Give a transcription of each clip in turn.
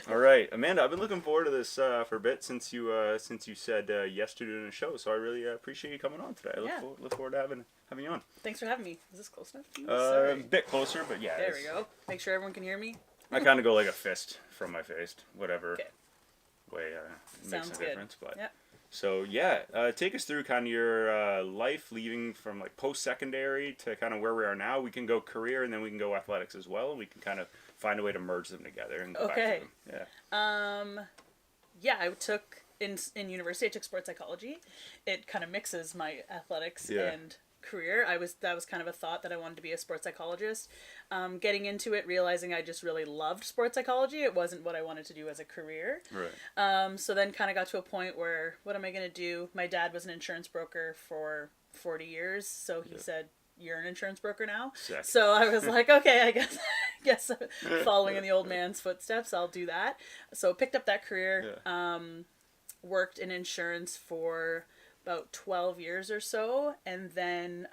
All right, Amanda, I've been looking forward to this for a bit since you said yes to doing a show. So I really appreciate you coming on today. I Yeah. look forward to having you on. Thanks for having me. Is this close enough to you? A Sorry. bit closer, but yeah. There we go. Make sure everyone can hear me. I kind of go like a fist from my face, whatever Okay. way makes Sounds a good. difference. But Yeah. so yeah, take us through kind of your life leaving from like post-secondary to kind of where we are now. We can go career and then we can go athletics as well. And we can kind of find a way to merge them together and go back Okay. to them. Yeah. Yeah, I took in university. I took sports psychology. It kind of mixes my athletics Yeah. and career. That was kind of a thought that I wanted to be a sports psychologist. Getting into it, realizing I just really loved sports psychology. It wasn't what I wanted to do as a career. Right. So then kind of got to a point where, what am I going to do? My dad was an insurance broker for 40 years, so he said, "You're an insurance broker now." Sick. So I was like, okay, I guess following in the old man's footsteps, I'll do that. So picked up that career, worked in insurance for about 12 years or so, and then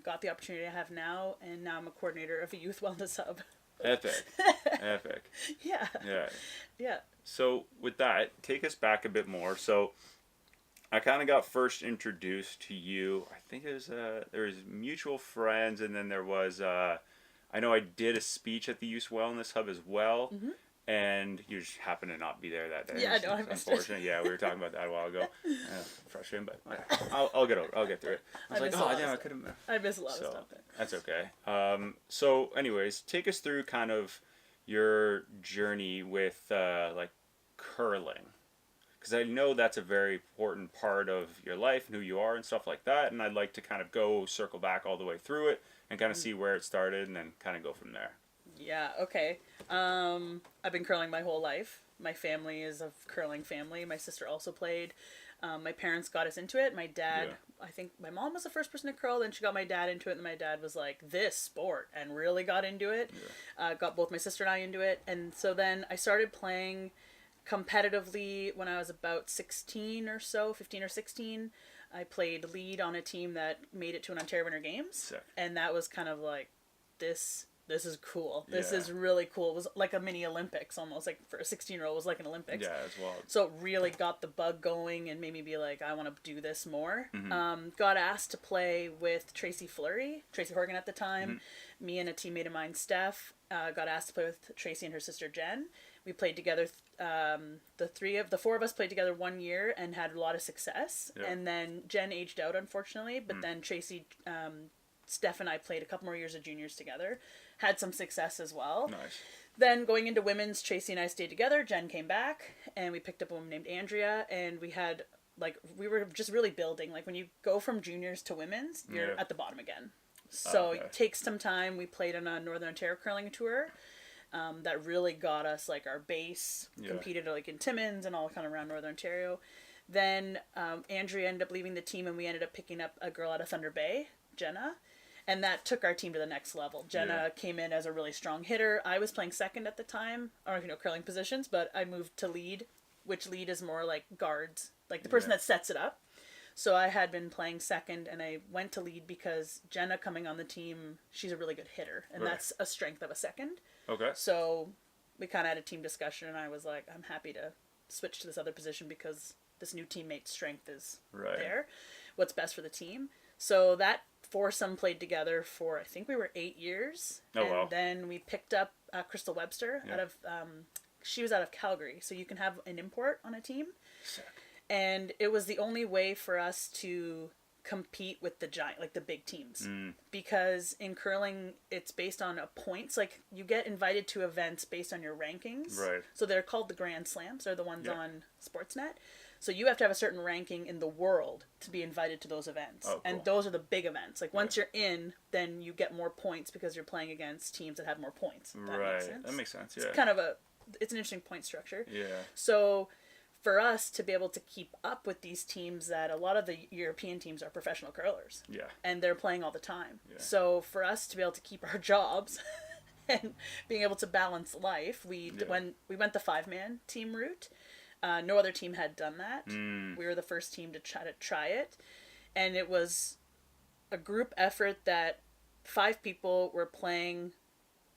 got the opportunity I have now, and now I'm a coordinator of a youth wellness hub. Epic. Epic. Yeah. Yeah. Yeah. So with that, take us back a bit more. So I kind of got first introduced to you. I think it was there was mutual friends, and then there was I know I did a speech at the Youth Wellness Hub as well, and you just happened to not be there that day. Yeah, I know, I missed it. Unfortunate. Yeah, we were talking about that a while ago. Frustrating, but I'll get over it. I'll get through it. I was I miss a like, lot oh of damn, I stuff. could have. I miss a lot So of stuff there. that's okay. So anyways, take us through kind of your journey with like curling, because I know that's a very important part of your life and who you are and stuff like that, and I'd like to kind of go circle back all the way through it and kind of see where it started and then kind of go from there. Yeah, okay. I've been curling my whole life. My family is a curling family. My sister also played. My parents got us into it. My dad, I think my mom was the first person to curl, then she got my dad into it, and my dad was like, this sport, and really got into it. Got both my sister and I into it. And so then I started playing competitively when I was about 16 or so, 15 or 16. I played lead on a team that made it to an Ontario Winter Games. Sick. And that was kind of like, this is cool. This Yeah. is really cool. It was like a mini Olympics almost. Like for a 16-year-old, it was like an Olympics. Yeah, as well. So it really got the bug going and made me be like, I want to do this more. Got asked to play with Tracy Horgan at the time. Me and a teammate of mine, Steph, got asked to play with Tracy and her sister Jen. We played together. The four of us played together 1 year and had a lot of success. Yeah. And then Jen aged out, unfortunately. But then Tracy, Steph, and I played a couple more years of juniors together. Had some success as well. Nice. Then going into women's, Tracy and I stayed together. Jen came back, and we picked up a woman named Andrea, and we had we were just really building. Like when you go from juniors to women's, you're at the bottom again. So it takes some time. We played on a Northern Ontario curling tour. That really got us like our base. Competed like in Timmins and all kind of around Northern Ontario. Then Andrea ended up leaving the team, and we ended up picking up a girl out of Thunder Bay, Jenna. And that took our team to the next level. Jenna came in as a really strong hitter. I was playing second at the time, or curling positions, but I moved to lead, which lead is more like guards, like the person that sets it up. So I had been playing second, and I went to lead because Jenna coming on the team, she's a really good hitter, and that's a strength of a second. Okay. So we kind of had a team discussion, and I was like, I'm happy to switch to this other position because this new teammate's strength is there. What's best for the team. So that foursome played together for, I think we were 8 years. And then we picked up Crystal Webster out of, she was out of Calgary. So you can have an import on a team. Sick. And it was the only way for us to compete with the giant, like the big teams. Because in curling, it's based on points. Like you get invited to events based on your rankings. Right. So they're called the Grand Slams. They're the ones on Sportsnet. So you have to have a certain ranking in the world to be invited to those events. Oh, cool. And those are the big events. Like once you're in, then you get more points because you're playing against teams that have more points. That makes sense. That makes sense, yeah. It's kind of it's an interesting point structure. Yeah. So for us to be able to keep up with these teams, that a lot of the European teams are professional curlers. Yeah. And they're playing all the time. Yeah. So for us to be able to keep our jobs and being able to balance life, we went the 5-man team route. No other team had done that. We were the first team to try it. And it was a group effort that 5 people were playing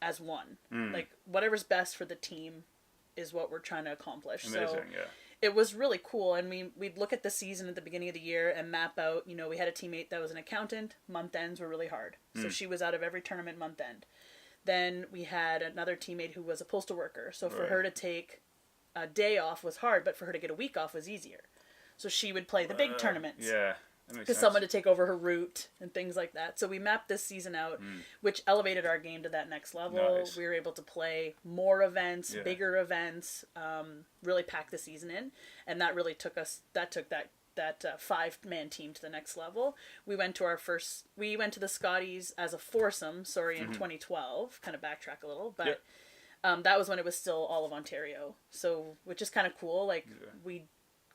as one. Like, whatever's best for the team is what we're trying to accomplish. Amazing, So yeah. it was really cool, and we'd look at the season at the beginning of the year and map out, you know, we had a teammate that was an accountant. Month ends were really hard, so she was out of every tournament month end. Then we had another teammate who was a postal worker, so for her to take a day off was hard, but for her to get a week off was easier. So she would play the big tournaments. Yeah. Because someone to take over her route and things like that. So we mapped this season out, which elevated our game to that next level. Nice. We were able to play more events, bigger events, really pack the season in, and that really took that 5-man team to the next level. We went to the Scotties as a foursome, in 2012, kind of backtrack a little, but that was when it was still all of Ontario. So, which is kind of cool. Like, we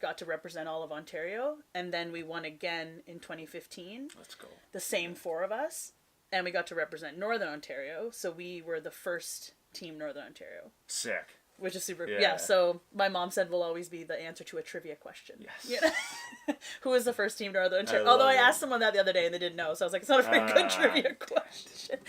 got to represent all of Ontario, and then we won again in 2015. Let's go. The same 4 of us, and we got to represent Northern Ontario, so we were the first team Northern Ontario. Sick. Which is super cool. Yeah, so my mom said we'll always be the answer to a trivia question. Yes. You know? Who was the first team Northern Ontario? Although I asked someone that the other day and they didn't know, so I was like, it's not a very good trivia question.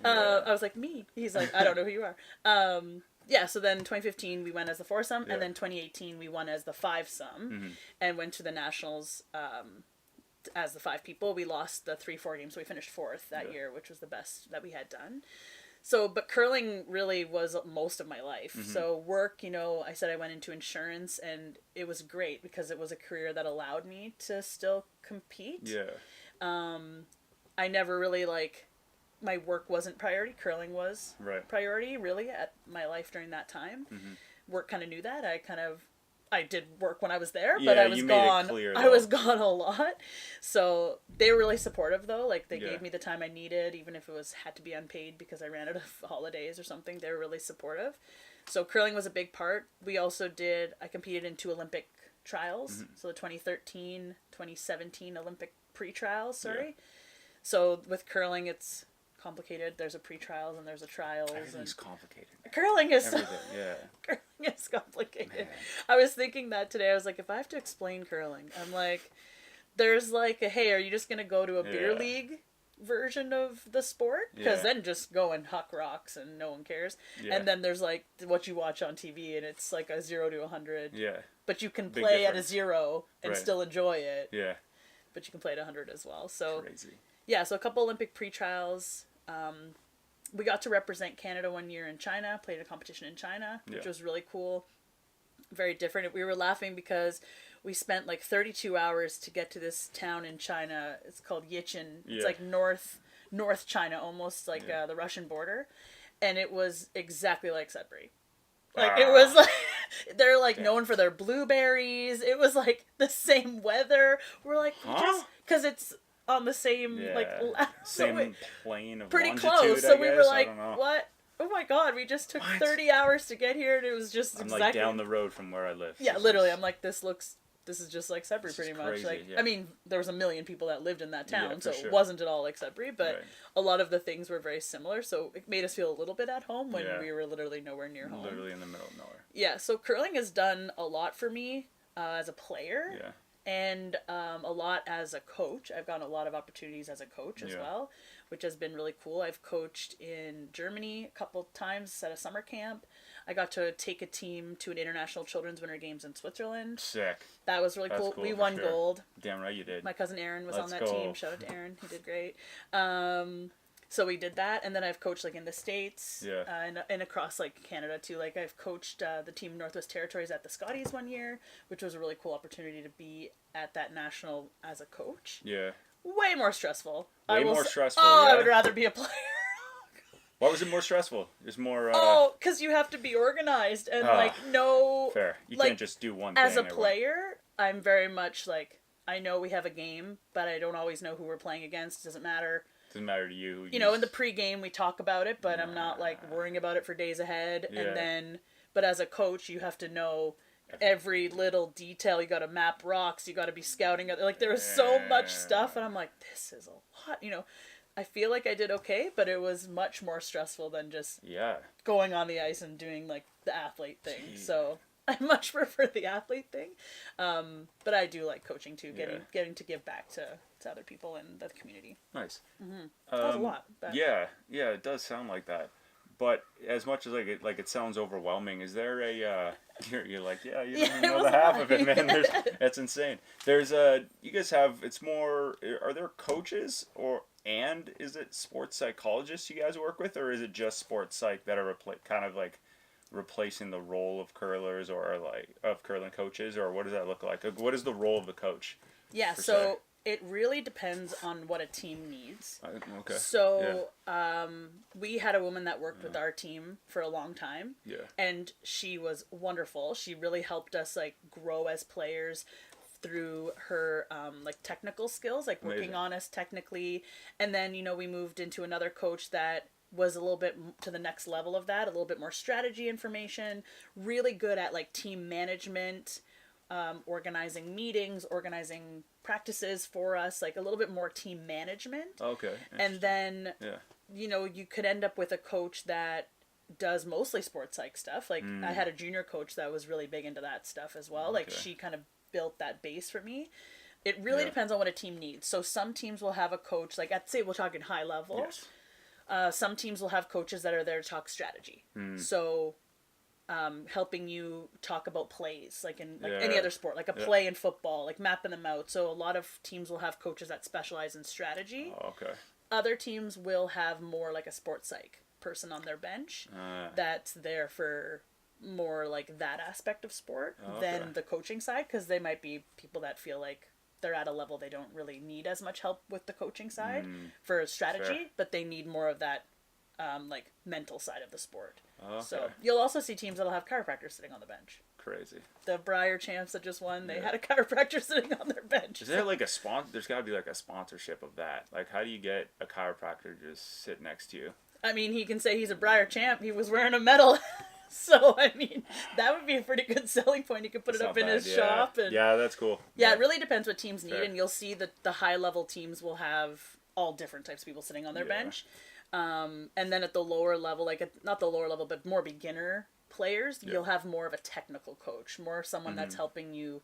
I was like, me. He's like, I don't know who you are. Yeah, so then 2015 we went as the foursome, and then 2018 we won as the fivesome, and went to the nationals as the 5 people. We lost the 3-4 games, so we finished 4th that year, which was the best that we had done. So, but curling really was most of my life. So work, you know, I said I went into insurance, and it was great because it was a career that allowed me to still compete. Yeah. I never really my work wasn't priority. Curling was priority, really, at my life during that time. Work kind of knew that. I did work when I was there, but I was gone. I was gone a lot. So they were really supportive, though. Like, they gave me the time I needed, even if it had to be unpaid because I ran out of holidays or something. They were really supportive. So curling was a big part. We also I competed in 2 Olympic trials. So the 2013, 2017 Olympic pre-trials, So with curling, it's complicated. There's a pre-trials and there's a trials. Everything's complicated. Curling is everything. curling is complicated. Man. I was thinking that today. I was like, if I have to explain curling, I'm like, there's hey, are you just gonna go to a beer league version of the sport? Because then just go and huck rocks and no one cares. And then there's what you watch on TV, and it's like a 0 to 100. Yeah. But you can Big play difference. at a 0 and still enjoy it. Yeah. But you can play at 100 as well. So crazy. Yeah, so a couple Olympic pre-trials. We got to represent Canada one year in China, played a competition in China, which was really cool. Very different. We were laughing because we spent 32 hours to get to this town in China. It's called Yichin. It's like North China, almost the Russian border. And it was exactly like Sudbury. It was they're known for their blueberries. It was the same weather. We're just, because it's on the same same plane of pretty longitude, close. So we were I don't know. what? Oh my god, we just took 30 hours to get here, and it was just exactly down the road from where I live. Yeah, literally. I'm like, this is just like Sudbury pretty much. Crazy, I mean, there was 1 million people that lived in that town, so sure. it wasn't at all like Sudbury, but a lot of the things were very similar, so it made us feel a little bit at home when we were literally nowhere near home. Literally in the middle of nowhere. Yeah, so curling has done a lot for me as a player. Yeah. And a lot as a coach. I've gotten a lot of opportunities as a coach as well, which has been really cool. I've coached in Germany a couple times at a summer camp. I got to take a team to an International Children's Winter Games in Switzerland. Sick. That was really cool. We won gold. Damn right you did. My cousin Aaron was on that team. Shout out to Aaron. He did great. So we did that, and then I've coached in the States, and across Canada too. I've coached the team Northwest Territories at the Scotties one year, which was a really cool opportunity to be at that national as a coach. Yeah. Way more stressful. Way more stressful. I would rather be a player. Why was it more stressful? There's more. Because you have to be organized and Fair. You can't just do one thing. As a player, I'm very much I know we have a game, but I don't always know who we're playing against. Doesn't matter. Doesn't matter to you. You know, in the pregame we talk about it, but I'm not worrying about it for days ahead. Yeah. And then, but as a coach, you have to know every little detail. You got to map rocks. You got to be scouting. There was so much stuff, and I'm like, this is a lot. You know, I feel like I did okay, but it was much more stressful than just going on the ice and doing the athlete thing. Jeez. So I much prefer the athlete thing, but I do like coaching too. Getting to give back to other people in the community. Nice. That was a lot. But... Yeah, it does sound like that. But as much as it sounds overwhelming, is there a you're like, yeah, you don't Yeah, even it know was the half fun. of it, man. That's insane. There's you guys have, it's more, are there coaches, or and is it sports psychologists you guys work with, or is it just sports psych that are kind of like replacing the role of curlers, or like of curling coaches, or what does that look like? What is the role of the coach Yeah, per se? so it really depends on what a team needs. Okay. Yeah. So we had a woman that worked with our team for a long time, Yeah. and she was wonderful. She really helped us like grow as players through her like technical skills, like working Amazing. on us technically. And then we moved into another coach that was a little bit to the next level of that, a little bit more strategy information, really good at like team management, organizing meetings, organizing practices for us, like a little bit more team management. Okay. And then, Yeah. you could end up with a coach that does mostly sports psych stuff. Like I had a junior coach that was really big into that stuff as well. Like Okay. she kind of built that base for me. It really depends on what a team needs. So some teams will have a coach, like say we're talking high level. Yes. Some teams will have coaches that are there to talk strategy. So helping you talk about plays, like in like any Yeah. other sport, like a play in football, like mapping them out. So a lot of teams will have coaches that specialize in strategy. Oh, okay. Other teams will have more like a sports psych person on their bench that's there for more like that aspect of sport than the coaching side, because they might be people that feel like they're at a level they don't really need as much help with the coaching side for strategy, Fair. but they need more of that like mental side of the sport. Okay. So you'll also see teams that'll have chiropractors sitting on the bench. Crazy. The Briar champs that just won, they had a chiropractor sitting on their bench. Is there like a sponsor? There's got to be like a sponsorship of that. Like, how do you get a chiropractor to just sit next to you? I mean, he can say he's a Briar champ. He was wearing a medal. So, I mean, that would be a pretty good selling point. He could put It's it up not in bad, his yeah. shop. And Yeah, that's cool. yeah, it really depends what teams need. Fair. And you'll see that the high-level teams will have all different types of people sitting on their Yeah. bench. And then at the lower level, like not the lower level, but more beginner players, you'll have more of a technical coach, more someone that's helping you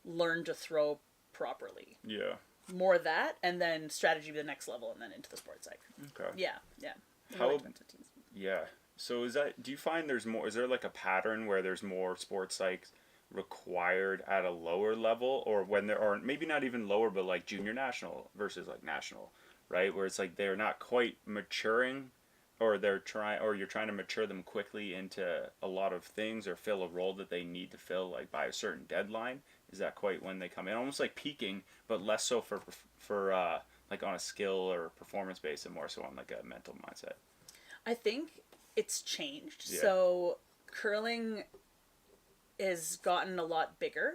learn to throw properly. Yeah. More of that, and then strategy to the next level, and then into the sports psych. Okay. Yeah, yeah. It How- really depends what teams. Yeah. So do you find there's more, is there like a pattern where there's more sports psych required at a lower level, or when there are, maybe not even lower, but like junior national versus like national, right? Where it's like they're not quite maturing, or you're trying to mature them quickly into a lot of things, or fill a role that they need to fill like by a certain deadline. Is that quite when they come in? Almost like peaking, but less so for like on a skill or performance base, and more so on like a mental mindset. I think it's changed. Yeah. So curling has gotten a lot bigger,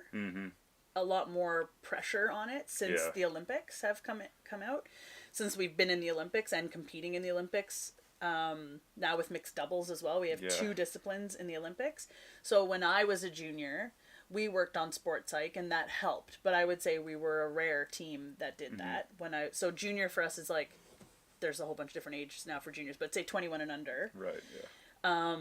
a lot more pressure on it since Yeah. the Olympics have come out. Since we've been in the Olympics and competing in the Olympics, now with mixed doubles as well, we have Yeah. 2 disciplines in the Olympics. So when I was a junior, we worked on sports psych, and that helped. But I would say we were a rare team that did that. So junior for us is like, there's a whole bunch of different ages now for juniors, but say 21 and under. Right. Yeah.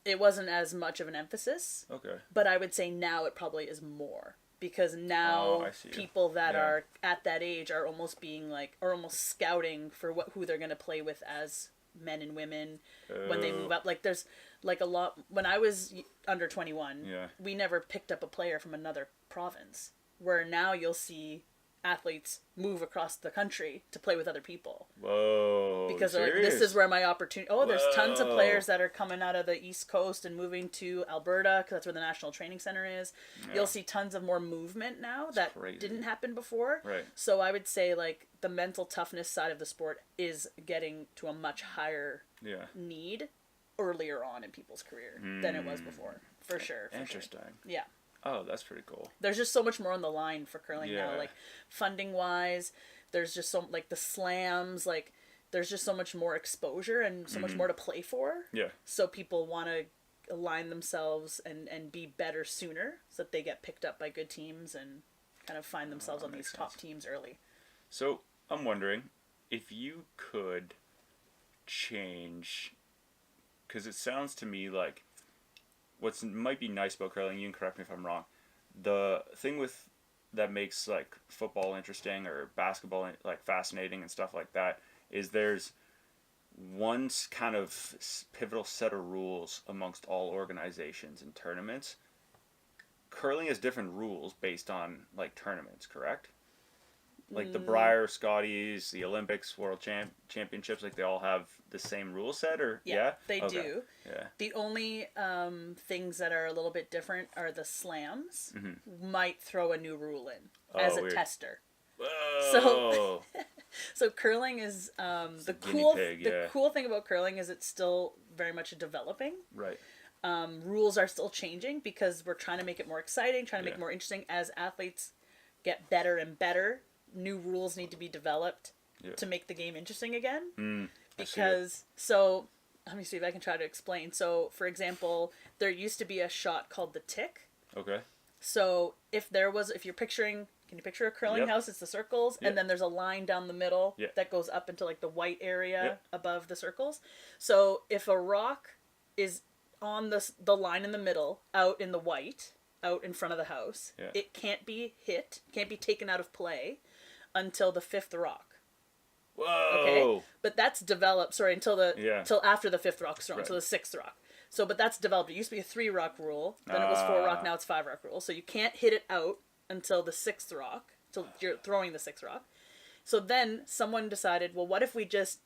It wasn't as much of an emphasis, Okay. but I would say now it probably is more, because Oh, now I see. people that Yeah. are at that age are almost being like, or almost scouting for who they're going to play with as men and women when they move up. Like there's like a lot, when I was under 21, Yeah. we never picked up a player from another province, where now you'll see athletes move across the country to play with other people. Whoa. Because they're like, serious? this is where my opportunity. Oh, there's tons of Whoa. players that are coming out of the East Coast and moving to Alberta, because that's where the National Training Center is. Yeah. You'll see tons of more movement now that crazy. didn't happen before. Right. So I would say like the mental toughness side of the sport is getting to a much higher Yeah. need earlier on in people's career than it was before, for sure. Interesting. Yeah. Oh, that's pretty cool. There's just so much more on the line for curling now, Yeah. like funding wise. There's just so like the slams, like there's just so much more exposure and so much more to play for. Yeah. So people want to align themselves and be better sooner, so that they get picked up by good teams and kind of find themselves on these makes top sense. teams early. So I'm wondering if you could change, because it sounds to me like what's might be nice about curling, you can correct me if I'm wrong, the thing with that makes like football interesting or basketball like fascinating and stuff like that is there's one kind of pivotal set of rules amongst all organizations and tournaments. Curling has different rules based on like tournaments, correct? Like the Briar, Scotties, the Olympics, Championships, like they all have the same rule set, or Yeah, they Okay. do. Yeah. The only things that are a little bit different are the slams might throw a new rule in as a Weird. tester. Whoa. So curling is The guinea pig, the cool thing about curling is it's still very much developing. Right. Rules are still changing because we're trying to make it more exciting, trying to make it more interesting as athletes get better and better. New rules need to be developed to make the game interesting again. Because so let me see if I can try to explain. So for example, there used to be a shot called the tick. Okay. So if you're picturing, can you picture a curling house? It's the circles, and then there's a line down the middle that goes up into like the white area above the circles. So if a rock is on the line in the middle, out in the white, out in front of the house, it can't be hit, can't be taken out of play until the fifth rock. Whoa. Okay, but that's developed. Sorry, until after the fifth rock's thrown, so the sixth rock. So, but that's developed. It used to be a 3 rock rule. Then it was 4 rock. Now it's 5 rock rule. So you can't hit it out until the sixth rock. Till you're throwing the sixth rock. So then someone decided, well, what if we just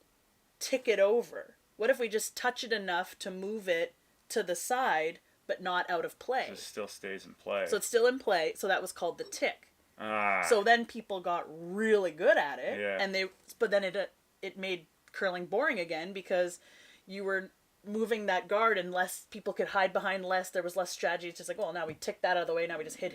tick it over? What if we just touch it enough to move it to the side, but not out of play? So it still stays in play. So it's still in play. So that was called the tick. So then people got really good at it, and but then it made curling boring again because you were moving that guard and less people could hide behind less. There was less strategy. It's just like, oh, now we tick that out of the way. Now we just hit,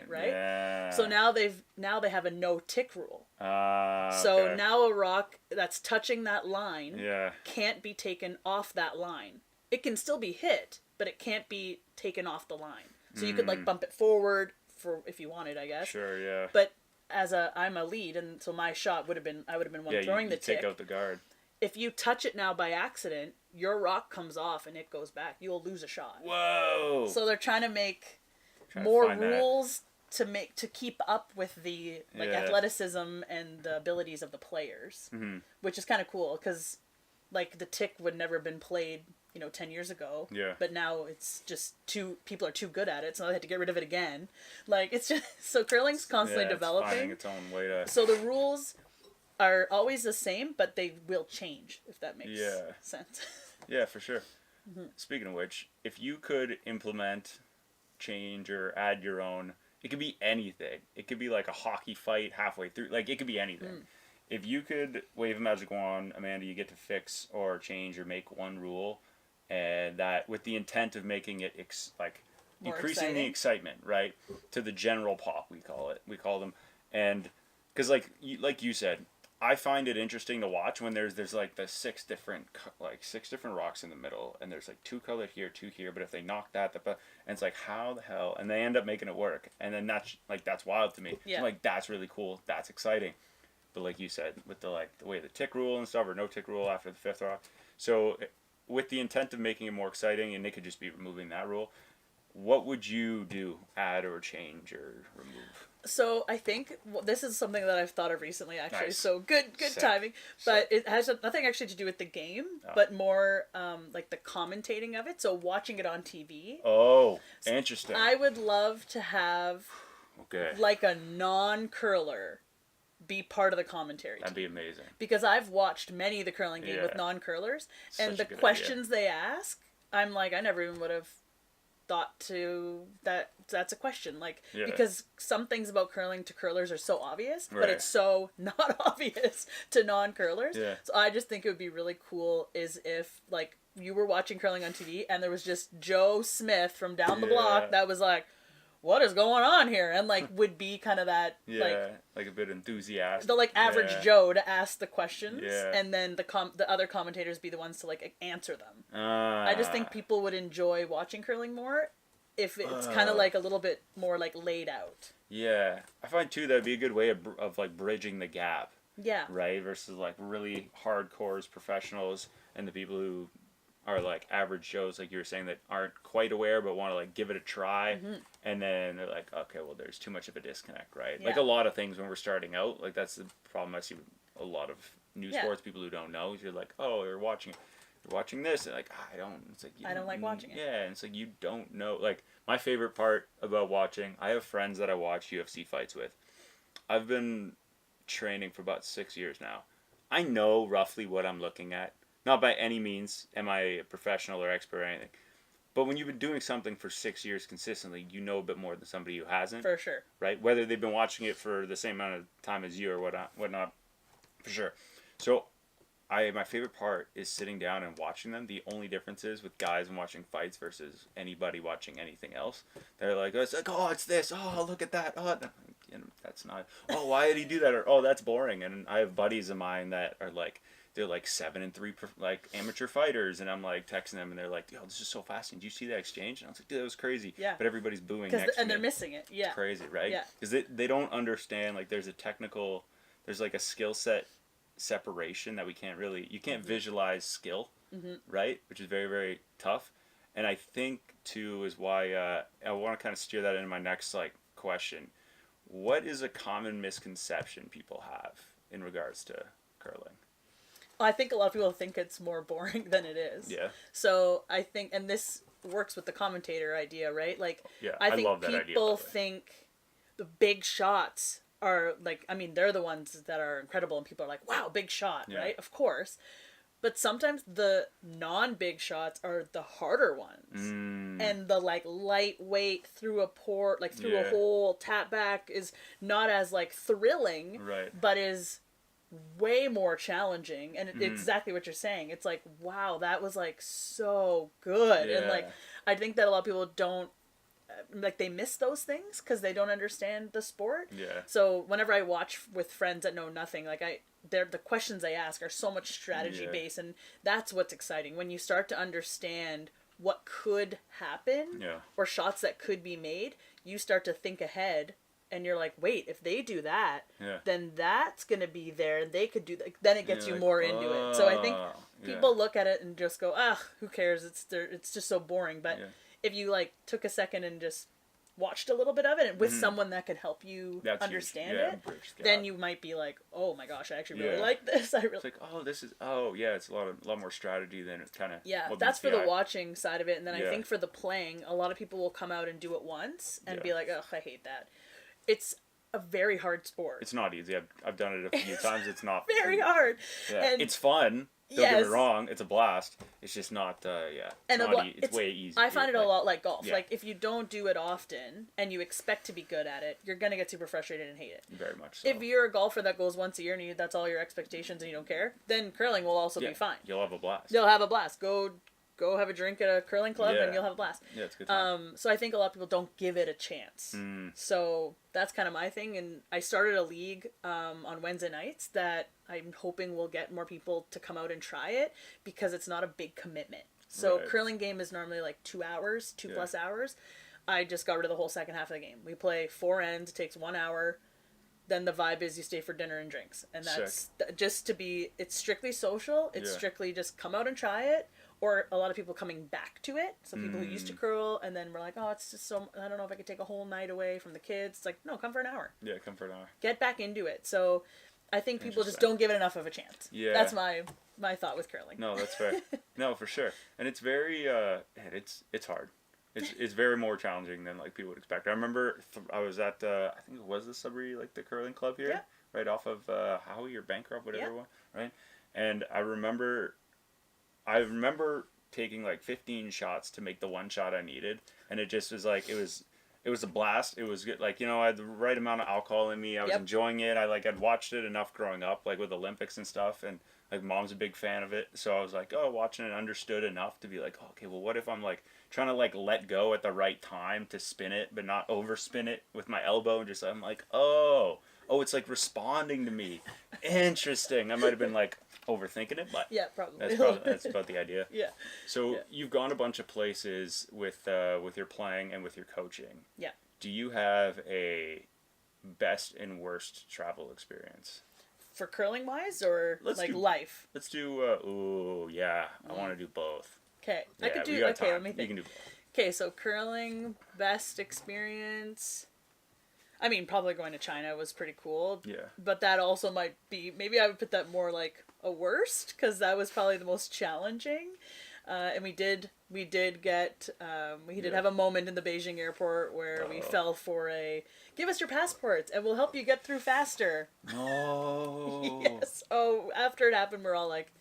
right? Yeah. So now they have a no tick rule. So now a rock that's touching that line Yeah. can't be taken off that line. It can still be hit, but it can't be taken off the line. So you could like bump it forward for if you wanted, I guess. Sure, yeah. But I'm a lead, and so my shot would have been one throwing the tick. Take out the guard. If you touch it now by accident, your rock comes off and it goes back. You'll lose a shot. Whoa! So they're trying to make more rules to keep up with the athleticism and the abilities of the players, which is kind of cool because like the tick would never have been played 10 years ago. Yeah. But now it's just people are too good at it, so they had to get rid of it again. Like it's just so curling's constantly developing. It's finding its own way to. So the rules are always the same, but they will change, if that makes sense. Yeah, for sure. Speaking of which, if you could implement, change, or add your own, it could be anything. It could be like a hockey fight halfway through. Like, it could be anything. If you could wave a magic wand, Amanda, you get to fix or change or make one rule, and that with the intent of making it More decreasing exciting. the excitement, right, to the general pop, we call them, and because like you said, I find it interesting to watch when there's like the six different rocks in the middle, and there's like 2 colored here, 2 here, but if they knock that, and it's like how the hell, and they end up making it work, and then that's wild to me. Yeah. I'm like, that's really cool, that's exciting. But like you said, with the way the tick rule and stuff, or no tick rule after the 5th rock, so with the intent of making it more exciting, and they could just be removing that rule, what would you do? Add or change or remove? So I think this is something that I've thought of recently, actually. Nice. So good Sick. timing. But it has nothing actually to do with the game, but more like the commentating of it. So watching it on TV. Oh, interesting. I would love to have like a non-curler be part of the commentary That'd team. be amazing. Because I've watched many of the curling game with non-curlers, and the questions they ask, I'm like, I never even would have thought to that's a question, because some things about curling to curlers are so obvious, but it's so not obvious to non-curlers. So I just think it would be really cool is if like you were watching curling on TV and there was just Joe Smith from down the block that was like, what is going on here? And like would be kind of that like a bit enthusiastic. The like average Joe to ask the questions, and then the other commentators be the ones to like answer them. I just think people would enjoy watching curling more if it's kind of like a little bit more like laid out. Yeah, I find too that'd be a good way of like bridging the gap. Yeah. Right, versus like really hardcores professionals and the people who are like average Joes, like you were saying, that aren't quite aware but want to like give it a try, and then they're like, okay, well, there's too much of a disconnect, right? Like a lot of things when we're starting out, like that's the problem I see with a lot of new Yeah. sports, people who don't know. You're like, oh, you're watching this, and like, I don't. It's like I don't like watching it. Yeah, and it's like you don't know. Like my favorite part about watching, I have friends that I watch UFC fights with. I've been training for about 6 years now. I know roughly what I'm looking at. Not by any means am I a professional or expert or anything. But when you've been doing something for 6 years consistently, you know a bit more than somebody who hasn't. For sure. Right? Whether they've been watching it for the same amount of time as you or whatnot, for sure. So, my favorite part is sitting down and watching them. The only difference is with guys and watching fights versus anybody watching anything else. They're like, it's like, oh, it's this. Oh, look at that. Oh, and that's not. Oh, why did he do that? Or oh, that's boring. And I have buddies of mine that are like, they're like 7-3 like amateur fighters, and I'm like texting them, and they're like, "Yo, this is so fascinating. Did you see that exchange?" And I was like, "Dude, that was crazy." Yeah. But everybody's booing next to and me. they're missing it. Yeah. It's crazy, right? Yeah. Because they don't understand, like, there's like a skill set separation that you can't visualize skill, right? Which is very, very tough. And I think too is why I want to kind of steer that into my next like question. What is a common misconception people have in regards to curling? I think a lot of people think it's more boring than it is. Yeah. So I think, and this works with the commentator idea, right? Like, Yeah, I think love that idea, people by the way. think the big shots are like, I mean, they're the ones that are incredible, and people are like, wow, big shot, Yeah. right? Of course. But sometimes the non-big shots are the harder ones. And the like lightweight through a port, like through a hole, tap back is not as like thrilling, Right. but is way more challenging. And exactly what you're saying. It's like, wow, that was like so good. And like, I think that a lot of people don't, like, they miss those things because they don't understand the sport. Yeah. So whenever I watch with friends that know nothing, like the questions they ask are so much strategy based, and that's what's exciting when you start to understand what could happen or shots that could be made. You start to think ahead, and you're like, wait, if they do that, then that's gonna be there, and they could do that. Then it gets you like, more into it. So I think people look at it and just go, who cares? It's just so boring. But if you like took a second and just watched a little bit of it and with someone that could help you understand it, then you might be like, oh my gosh, I actually really like this. It's like, it's a lot more strategy than it's kind of that's for the watching side of it. And then I think for the playing, a lot of people will come out and do it once and be like, oh, I hate that. It's a very hard sport. It's not easy. I've done it a few times. It's not very hard. Yeah. And it's fun. Don't get me wrong, it's a blast. It's just not, it's way easier. I find it a lot like golf. Like, if you don't do it often and you expect to be good at it, you're going to get super frustrated and hate it. Very much so. If you're a golfer that goes once a year and that's all your expectations and you don't care, then curling will also be fine. You'll have a blast. You'll have a blast. Go have a drink at a curling club and you'll have a blast. Yeah, it's a good time. So I think a lot of people don't give it a chance. So that's kind of my thing. And I started a league on Wednesday nights that I'm hoping will get more people to come out and try it because it's not a big commitment. So curling game is normally like 2 hours, 2+ hours. I just got rid of the whole second half of the game. We play 4 ends. It takes 1 hour. Then the vibe is you stay for dinner and drinks. And that's just to be, it's strictly social. It's strictly just come out and try it. Or a lot of people coming back to it. So people who used to curl and then we're like, oh, it's just so, I don't know if I could take a whole night away from the kids. It's like, no, come for an hour. Yeah, come for an hour. Get back into it. So I think people just don't give it enough of a chance. Yeah. That's my thought with curling. No, that's fair. No, for sure. And it's very, it's hard. It's very more challenging than like people would expect. I remember I was at, I think it was the Sudbury, like the curling club here, right off of Howie or Bancroft, whatever one, right? And I remember taking like 15 shots to make the one shot I needed, and it just was like it was a blast. It was good. Like, I had the right amount of alcohol in me. I was enjoying it. I'd watched it enough growing up, like with Olympics and stuff, and like mom's a big fan of it. So I was like, watching it, understood enough to be like, okay, well, what if I'm like trying to like let go at the right time to spin it, but not overspin it with my elbow, and just I'm like, it's like responding to me. Interesting. I might have been like overthinking it, but probably. That's about the idea. So you've gone a bunch of places with your playing and with your coaching. Do you have a best and worst travel experience for curling wise, or life? Let's do I want to do both. Okay, I could do. Okay, let me think. You can do both. Okay, so curling best experience. I mean, probably going to China was pretty cool. Yeah. But that also might be, maybe I would put that more like a worst, because that was probably the most challenging. And we did get, we did have a moment in the Beijing airport where we fell for a, give us your passports and we'll help you get through faster. No. Yes. Oh, after it happened, we're all like,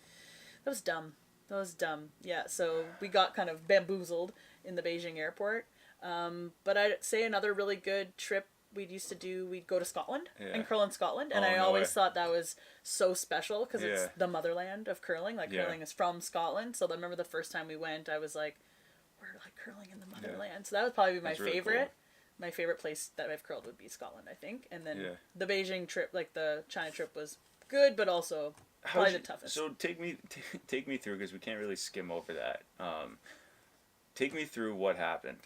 that was dumb. That was dumb. Yeah, so we got kind of bamboozled in the Beijing airport. But I'd say another really good trip we'd go to Scotland and curl in Scotland. And I always thought that was so special because it's the motherland of curling. Like, curling is from Scotland. So I remember the first time we went, I was like, we're like curling in the motherland. Yeah. So that would probably be my favorite. Really cool. My favorite place that I've curled would be Scotland, I think. And then the Beijing trip, like the China trip, was good, but also probably the toughest. So take me through, because we can't really skim over that. Take me through what happened.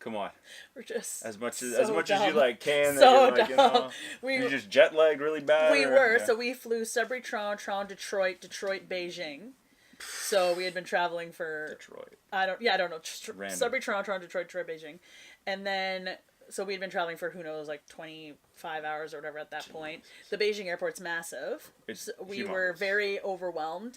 Come on. We're just as much so as you like can. So like, dumb. You're just jet lagged really bad. We were. So we flew Sudbury, Toronto, Detroit, Beijing. So we had been traveling for Detroit. I don't know. Sudbury, Toronto, Detroit, Beijing, and then so we had been traveling for who knows, like 25 hours or whatever at that point. The Beijing airport's massive. We were very overwhelmed.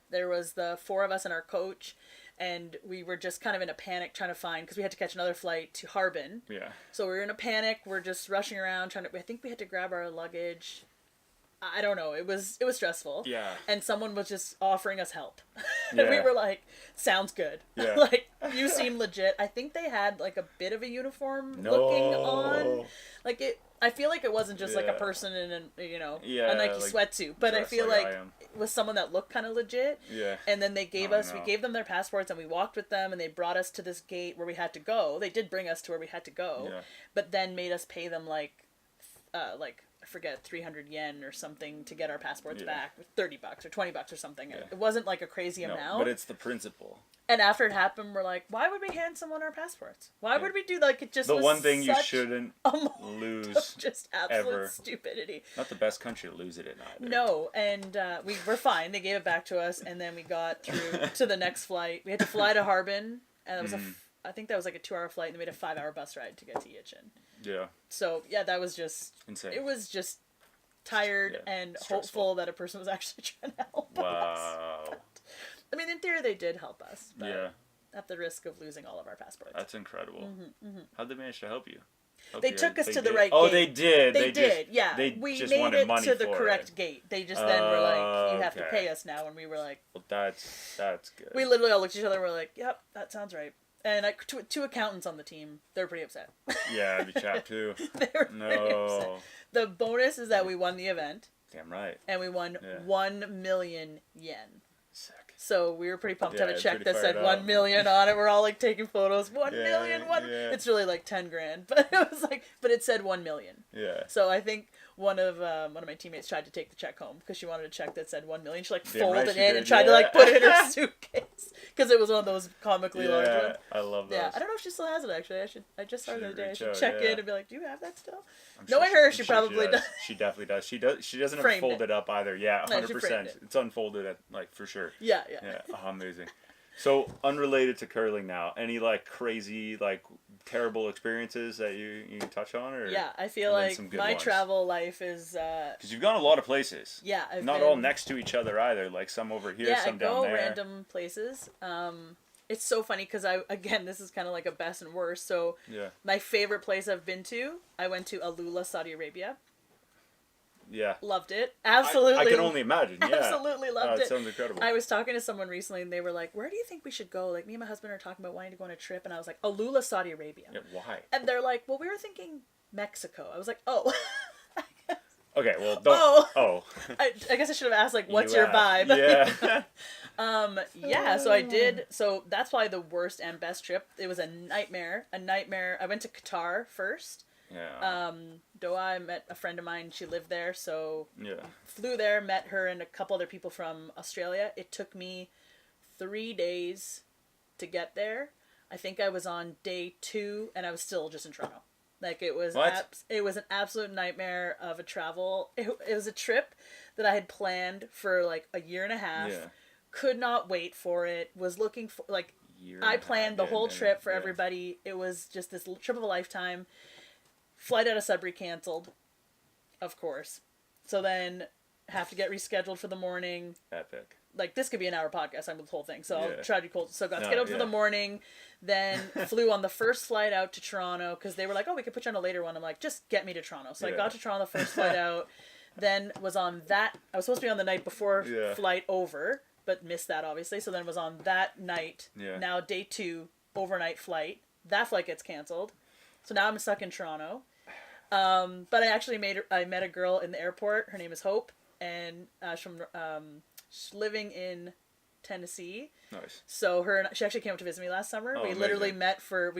There was the 4 of us and our coach. And we were just kind of in a panic trying to find, because we had to catch another flight to Harbin. Yeah. So we were in a panic. We're just rushing around I think we had to grab our luggage. I don't know. It was stressful. Yeah. And someone was just offering us help. And we were like, sounds good. Yeah. Like, you seem legit. I think they had like a bit of a uniform looking on. Like I feel like it wasn't just like a person in a Nike sweatsuit, but I feel like it was someone that looked kind of legit. Yeah. And then they gave we gave them their passports and we walked with them and they brought us to this gate where we had to go. They did bring us to where we had to go, but then made us pay them like I forget, 300 yen or something to get our passports back, $30 or $20 or something. Yeah. It wasn't like a crazy amount. But it's the principle. And after it happened, we're like, why would we hand someone our passports? Why would we do that? Like, it just the was one thing you shouldn't lose. Just absolute ever. Stupidity. Not the best country to lose it in either. No, and we were fine. They gave it back to us, and then we got through to the next flight. We had to fly to Harbin, and it was I think that was like a 2-hour flight, and then we had a 5-hour bus ride to get to Yichun. Yeah. So yeah, that was just insane. It was just tired and stressful. Hopeful that a person was actually trying to help us. I mean, in theory, they did help us. But at the risk of losing all of our passports. That's incredible. How'd they manage to help you? They took us to the right gate. Oh, they did. They did. Yeah. We just made wanted it to the correct gate. They just then were like, "You have to pay us now," and we were like, "Well, that's good." We literally all looked at each other and were like, "Yep, that sounds right." And two accountants on the team, they're pretty upset. Yeah, I'd be chapped too. They were pretty upset. The bonus is that we won the event. Damn right. And we won 1 million yen. Sick. So we were pretty pumped to have a check that said 1 million on it. We're all like taking photos. 1 million. It's really like 10 grand, but it was like, but it said 1 million. Yeah. So I think one of my teammates tried to take the check home because she wanted a check that said 1 million. She like folded it in and tried to like put it in her suitcase because it was one of those comically large ones. I love those. Yeah, I don't know if she still has it actually. I just saw it the other day. I should check in and be like, do you have that still? Knowing her, she probably does. She definitely does. She doesn't have it folded up either. Yeah, 100%. It's unfolded at like for sure. Yeah. Oh, amazing. So unrelated to curling now, any like crazy like terrible experiences that you can touch on, or I feel like my travel life is because you've gone a lot of places. Yeah, I've not all next to each other either. Like some over here, some down there. Yeah, I go random places. It's so funny because this is kind of like a best and worst. So my favorite place I've been to, I went to Alula, Saudi Arabia. Yeah. Loved it. Absolutely. I can only imagine. Yeah. Absolutely loved it. It sounds incredible. I was talking to someone recently and they were like, where do you think we should go? Like me and my husband are talking about wanting to go on a trip and I was like, Alula, Saudi Arabia. Yeah, why? And they're like, well, we were thinking Mexico. I was like, oh. Okay, well, don't. I guess I should have asked, like, what's your vibe? Yeah. So I did. So that's probably the worst and best trip. It was a nightmare. I went to Qatar first. Yeah. Doha, I met a friend of mine. She lived there, so flew there, met her and a couple other people from Australia. It took me 3 days to get there. I think I was on day 2, and I was still just in Toronto. Like, it was it was an absolute nightmare of a travel. It was a trip that I had planned for, like, a year and a half. Yeah. Could not wait for it. Was looking for, like, I planned the whole trip for everybody. It was just this trip of a lifetime. Flight out of Sudbury canceled, of course. So then have to get rescheduled for the morning. Epic. Like, this could be an hour podcast. I'm with the whole thing. So Yeah. I'll try to be cool. So got scheduled for the morning. Then flew on the first flight out to Toronto because they were like, oh, we could put you on a later one. I'm like, just get me to Toronto. So I got to Toronto the first flight out. Then was on that. I was supposed to be on the night before flight over, but missed that, obviously. So then was on that night. Yeah. Now day 2, overnight flight. That flight gets canceled. So now I'm stuck in Toronto. But I actually met a girl in the airport. Her name is Hope. And she's living in Tennessee. Nice. So she actually came up to visit me last summer. We amazing. literally met for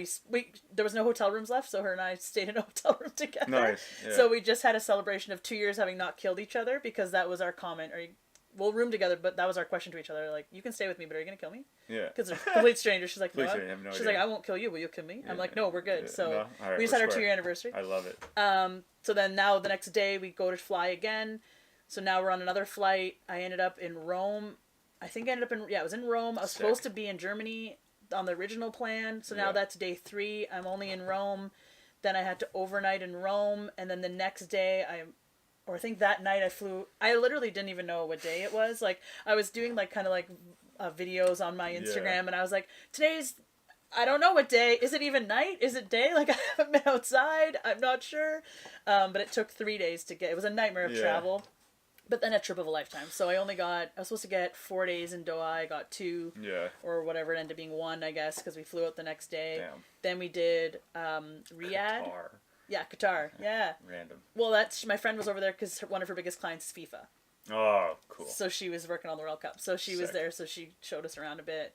there was no hotel rooms left, so her and I stayed in a hotel room together. Nice. Yeah. So we just had a celebration of 2 years having not killed each other, because that was our comment. We'll room together, but that was our question to each other. Like, you can stay with me, but are you gonna kill me? Yeah. Because they're complete strangers. She's like, no. Please, I have no She's idea. like, I won't kill you. Will you kill me? Yeah. I'm like, no, we're good. Yeah. So No? All right, we just had our square. 2-year anniversary. I love it. So then now the next day we go to fly again. So now we're on another flight. I ended up in Rome. It was in Rome. I was supposed to be in Germany on the original plan. So now that's day 3. I'm only in Rome. Then I had to overnight in Rome. And then the next day I think that night I flew. I literally didn't even know what day it was. Like, I was doing like kind of like videos on my Instagram, and I was like, I don't know what day. Is it even night? Is it day? Like, I haven't been outside. I'm not sure. But it took 3 days to get. It was a nightmare of travel. But then a trip of a lifetime. So I was supposed to get 4 days in Doha. I got 2. Yeah. Or whatever. It ended up being 1, I guess, because we flew out the next day. Damn. Then we did Riyadh. Qatar. Yeah, Qatar. Yeah. Random. Well, my friend was over there because one of her biggest clients is FIFA. Oh, cool. So she was working on the World Cup. So she was Sick. there. So she showed us around a bit.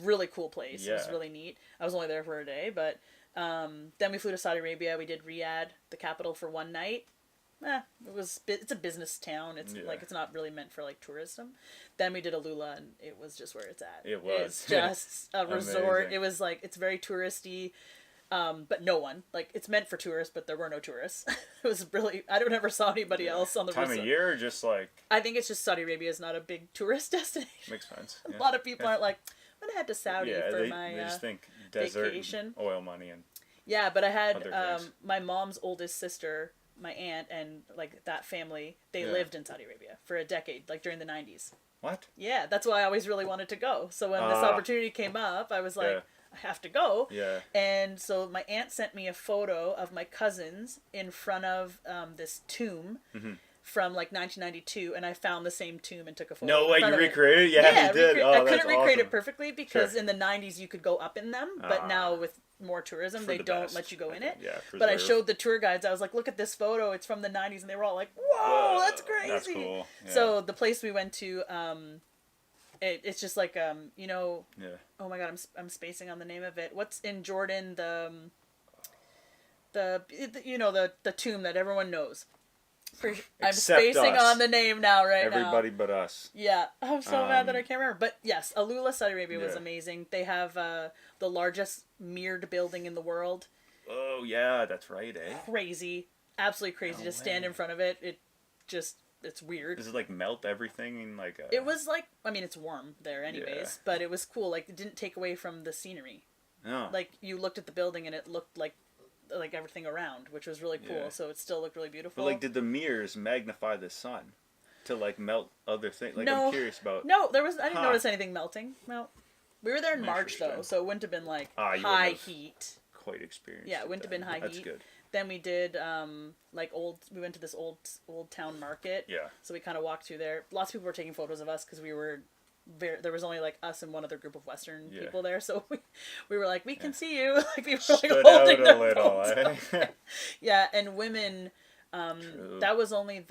Really cool place. It was really neat. I was only there for a day, but then we flew to Saudi Arabia. We did Riyadh, the capital, for 1 night. It's a business town. It's like, it's not really meant for like tourism. Then we did Alula, and it was just where it's at. It was. It's just a resort. Amazing. It was like, it's very touristy. But no one. Like, it's meant for tourists, but there were no tourists. It was really, I don't ever saw anybody else on the time resort. of year, or just like... I think it's just Saudi Arabia is not a big tourist destination. Makes sense. A lot of people aren't like, I'm going to head to Saudi for they my just think desert, vacation. And oil money, and... Yeah, but I had Other things. my mom's oldest sister, my aunt, and like that family, they lived in Saudi Arabia for a decade, like during the 90s. What? Yeah, that's why I always really wanted to go. So when this opportunity came up, I was like, I have to go. Yeah. And so my aunt sent me a photo of my cousins in front of this tomb from like 1992, and I found the same tomb and took a photo. No way, you recreated it? Yeah, you did. I Oh, couldn't that's recreate awesome. it perfectly because in the 90s you could go up in them, but now with more tourism, they the don't best. let you go in it. Yeah, but I preserve. showed the tour guides, I was like, look at this photo, it's from the 90s, and they were all like, whoa, that's crazy. That's cool. Yeah. So the place we went to, it's just like, you know, oh my god, I'm spacing on the name of it. What's in Jordan, the tomb that everyone knows. I'm Except spacing us. on the name now, Everybody but us. Yeah, I'm so mad that I can't remember. But yes, Alula, Saudi Arabia was amazing. They have the largest mirrored building in the world. Oh, yeah, that's right, eh? Crazy. Absolutely crazy to stand in front of it. It's weird. Does it, like, melt everything in, like, a... It was like, I mean, it's warm there anyways, but it was cool. Like, it didn't take away from the scenery. No. Like, you looked at the building and it looked like everything around, which was really cool. Yeah. So it still looked really beautiful. But, like, did the mirrors magnify the sun to, like, melt other things? Like, No. I'm curious about... No, I didn't notice anything melting. No. We were there in March, Interesting. though, so it wouldn't have been, like, you high wouldn't have heat. Quite experienced. Yeah, it wouldn't have been high That's heat. good. Then we did, we went to this old town market. Yeah. So we kind of walked through there. Lots of people were taking photos of us because we were... there was only like us and one other group of Western people there, so we were like, we can see you. Like, people were like Stood holding out their a little, phones. eh? Yeah, and women, True. that was only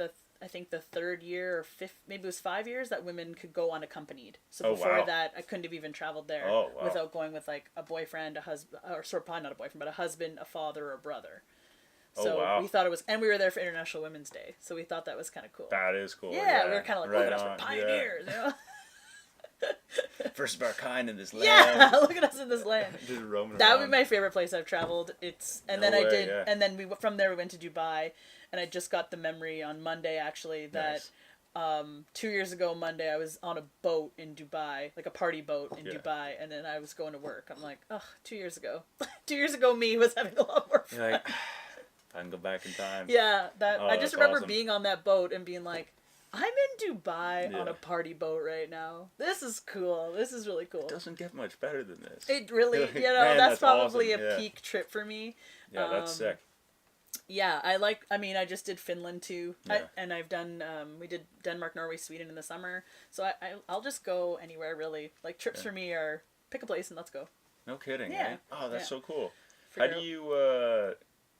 I think the 3rd year or 5th, maybe it was 5 years that women could go unaccompanied. So before wow. that, I couldn't have even traveled there without going with like a boyfriend, a husband, or sort of probably not a boyfriend, but a husband, a father, or a brother. So we thought it was, and we were there for International Women's Day, so we thought that was kind of cool. That is cool. Yeah, we were kind of like, look right at us, we're on, pioneers, you know? First of our kind in this land. Yeah, look at us in this land. Just roaming That around. would be my favorite place I've traveled. And then from there we went to Dubai, and I just got the memory on Monday actually that 2 years ago Monday I was on a boat in Dubai, like a party boat in Dubai, and then I was going to work. I'm like, 2 years ago. 2 years ago me was having a lot more fun. You're like, I can go back in time. Yeah, Oh, I just that's remember awesome. being on that boat and being like, I'm in Dubai on Yeah. a party boat right now. This is cool. This is really cool. It doesn't get much better than this. It really, Like, you know, man, that's probably awesome. a Yeah. peak trip for me. Yeah, that's sick. Yeah, I mean, I just did Finland too. Yeah. And I've done, we did Denmark, Norway, Sweden in the summer. So I'll just go anywhere really. Like trips Yeah. for me are pick a place and let's go. No kidding, Yeah. eh? Oh, that's Yeah. so cool. How Figure do out- you,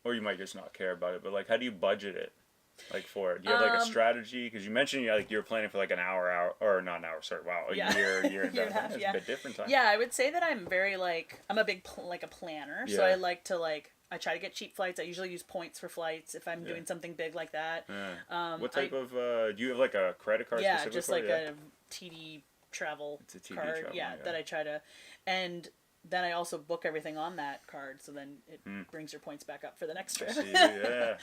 or you might just not care about it, but like, how do you budget it? Like for it? Do you have like a strategy? Because you mentioned you're planning for like an hour, or not an hour, sorry, wow, a Yeah. year and Year and a a half. half, That's yeah. a bit different time. Yeah, I would say that I'm very I'm a big like a planner. So Yeah. I like to I try to get cheap flights. I usually use points for flights if I'm doing something big like that. Yeah. What type of, do you have like a credit card Yeah, specifically just for it? like Yeah. a TD travel It's a TD card. travel, Yeah, yeah. that I try to, and then I also book everything on that card, so then it brings your points back up for the next I trip. see, yeah.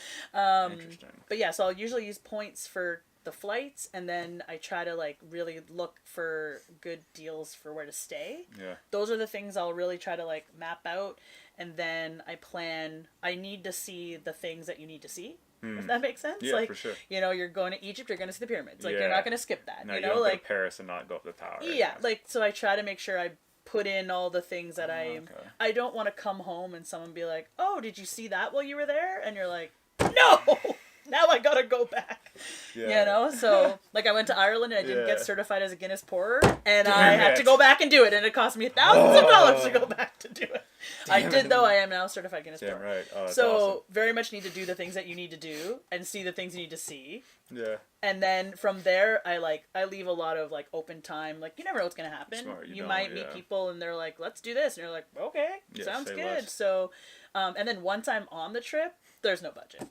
Interesting. But yeah, so I'll usually use points for the flights, and then I try to really look for good deals for where to stay. Yeah. Those are the things I'll really try to map out, and then I need to see the things that you need to see. If that makes sense. Yeah, for sure. You know, you're going to Egypt, you're going to see the pyramids. You're Yeah. not going to skip that. No, you you know, don't go to Paris and not go up the tower. yeah, so I try to make sure I put in all the things that okay. I don't want to come home and someone be like, "Oh, did you see that while you were there?" And you're like, "No, now I gotta go back." Yeah. You know, so I went to Ireland and I didn't get Yeah. certified as a Guinness pourer, and I Damn had to it. go back and do it, and it cost me thousands of dollars to go back to do it. I did though. I am now certified Guinness Damn pourer. right. Oh, that's So awesome. very much need to do the things that you need to do and see the things you need to see. Yeah. And then from there, I leave a lot of open time. You never know what's gonna happen. Smart, you You don't, might meet yeah. people and they're like, "Let's do this," and you're like, "Okay, Yeah, sounds say good." less. So, and then once I'm on the trip, there's no budget.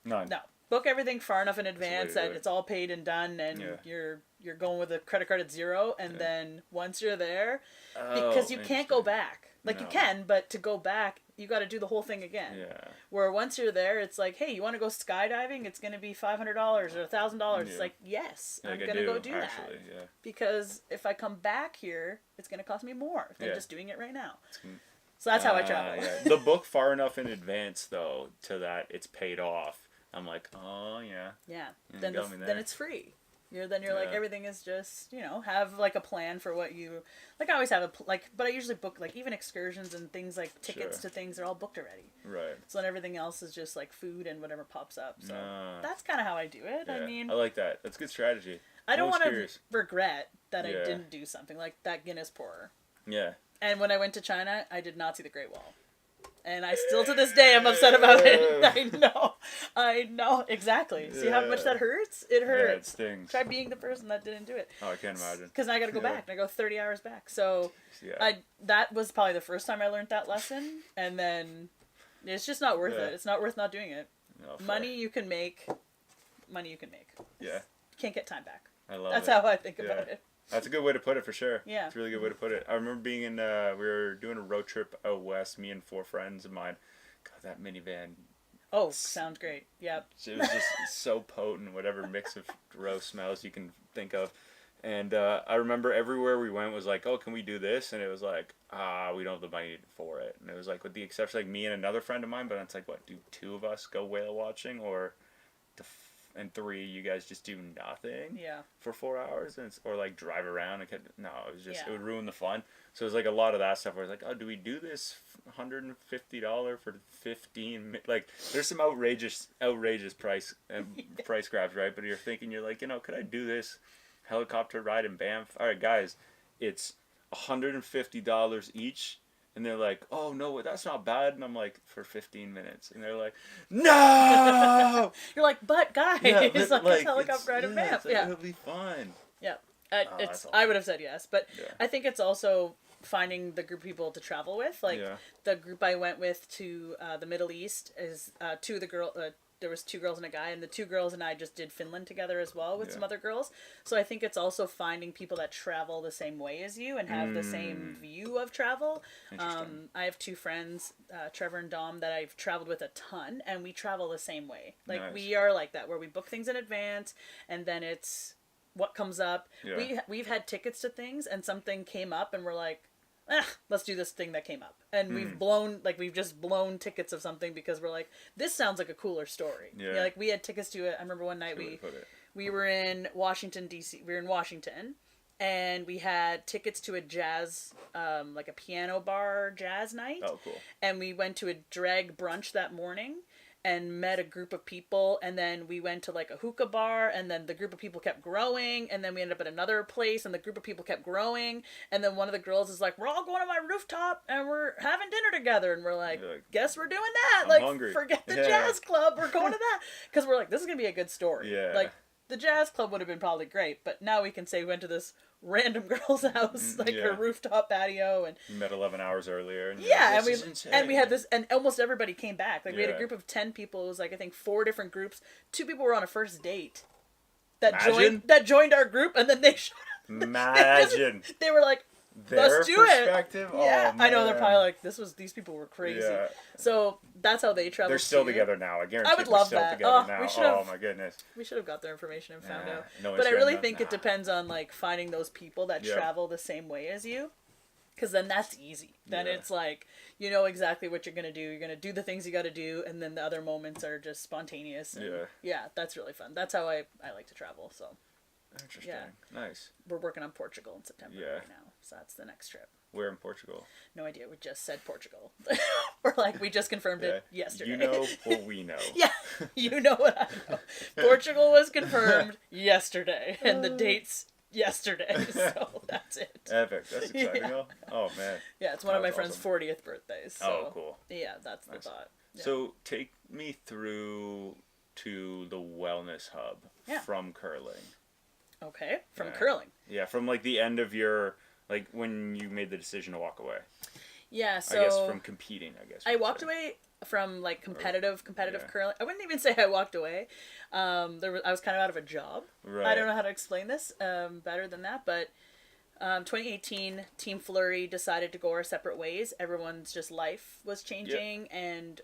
None. No, book everything far enough in advance to do that it. it's all paid and done, and Yeah. you're going with a credit card at zero, and Yeah. then once you're there, Oh, because you can't go interesting. back. You No. can, but to go back, you got to do the whole thing again. Yeah. Where once you're there, it's like, hey, you want to go skydiving? It's going to be $500 or $1,000. Yeah. It's like, yes, Like I'm I going to go do actually, that. yeah. Because if I come back here, it's going to cost me more than Yeah. just doing it right now. gonna- So that's how I travel. Yeah. The book far enough in advance, though, to that it's paid off. I'm like, oh, yeah. Yeah. You Then got me then there. it's free. Then you're like, Yeah. everything is just, have a plan for what you I always have but I usually book even excursions and things like tickets Sure. to things are all booked already. Right. So then everything else is just food and whatever pops up. So Ah. that's kind of how I do it. Yeah. I mean, I like that. That's good strategy. I don't was want to curious. regret that I Yeah. didn't do something like that Guinness pourer. Yeah. And when I went to China, I did not see the Great Wall. And I still to this day am upset about it. I know, exactly. See how much Yeah. that hurts? It Yeah, it hurts. stings. Try being the person that didn't do it. Oh, I can't imagine. Because I got to go Yeah. back. And I go 30 hours back. So Yeah. that was probably the first time I learned that lesson. And then it's just not worth Yeah. it. It's not worth not doing it. No, fair. Money you can make. Yeah. You can't get time back. I love That's it. how I think Yeah. about it. That's a good way to put it for sure. Yeah. It's a really good way to put it. I remember being in, we were doing a road trip out west, me and 4 friends of mine. God, that minivan, Oh, sounds great. Yep. it was just so potent, whatever mix of gross smells you can think of. And I remember everywhere we went was like, oh, can we do this? And it was like, we don't have the money for it. And it was like, with the exception, me and another friend of mine, but it's like, what, do 2 of us go whale watching? Or, and 3, you guys just do nothing? Yeah. For 4 hours or drive around and no, it was just Yeah. it would ruin the fun. So it was a lot of that stuff where it's like, oh, do we do this $150 for 15 there's some outrageous price price grabs, right? But you're thinking, you're like, could I do this helicopter ride in Banff? All right, guys, it's $150 each. And they're like, oh, no, that's not bad. And I'm like, for 15 minutes. And they're like, no! You're like, but guys, Yeah, it's but, like a helicopter ride in yeah, Banff. it's Yeah. it'll be fun. Yeah. that's I would have said yes, but Yeah. I think it's also finding the group of people to travel with. Yeah. The group I went with to the Middle East is 2 of the girl. There was 2 girls and a guy, and the 2 girls and I just did Finland together as well with Yeah. some other girls. So I think it's also finding people that travel the same way as you and have the same view of travel. Interesting. I have 2 friends, Trevor and Dom, that I've traveled with a ton, and we travel the same way. Nice. We are like that, where we book things in advance, and then it's what comes up. Yeah. We've had tickets to things, and something came up, and we're like, let's do this thing that came up. And we've just blown tickets of something because we're like, this sounds like a cooler story. Yeah. Like we had tickets to it. I remember one night we were in Washington, D.C. We were in Washington. And we had tickets to a jazz, like a piano bar jazz night. Oh, cool. And we went to a drag brunch that morning and met a group of people. And then we went to like a hookah bar. And then the group of people kept growing. And then we ended up at another place. And the group of people kept growing. And then one of the girls is like, we're all going to my rooftop and we're having dinner together. And we're like, guess we're doing that. I'm like, hungry. Forget the jazz club. We're going to that. Because we're like, this is going to be a good story. Yeah. Like, the jazz club would have been probably great. But now we can say we went to this random girl's house, like her rooftop patio, and you met 11 hours earlier. And we had this, and almost everybody came back. Like we had a group of 10 people. It was like I think 4 different groups. 2 people were on a first date that joined our group, and then they showed up. Imagine they were like, let's do perspective? It. Yeah, oh, I know they're probably like these people were crazy. Yeah. So that's how they traveled. They're still together now. I guarantee. I would love still that. Together now. My goodness. We should have got their information and found out. No but I really think it depends on like finding those people that travel the same way as you, because then that's easy. Then it's like you know exactly what you're gonna do. You're gonna do the things you got to do, and then the other moments are just spontaneous. And yeah, that's really fun. That's how I like to travel. So. Interesting. Yeah. Nice. We're working on Portugal in September right now, so that's the next trip. Where in Portugal? No idea. We just said Portugal. Or like we just confirmed it yesterday. You know what we know. Yeah, you know what I know. Portugal was confirmed yesterday, and the date's yesterday. So that's it. Epic. That's exciting. Yeah. Oh man. Yeah, it's one of my friend's 40th birthdays. So, oh, cool. Yeah, that's the thought. Yeah. So take me through to the wellness hub from curling. Okay, from curling. Yeah, from like the end of your, like when you made the decision to walk away. Yeah, so. I guess from competing, I walked away from like competitive curling. I wouldn't even say I walked away. I was kind of out of a job. Right. I don't know how to explain this better than that, but 2018, Team Fleury decided to go our separate ways. Everyone's just life was changing, and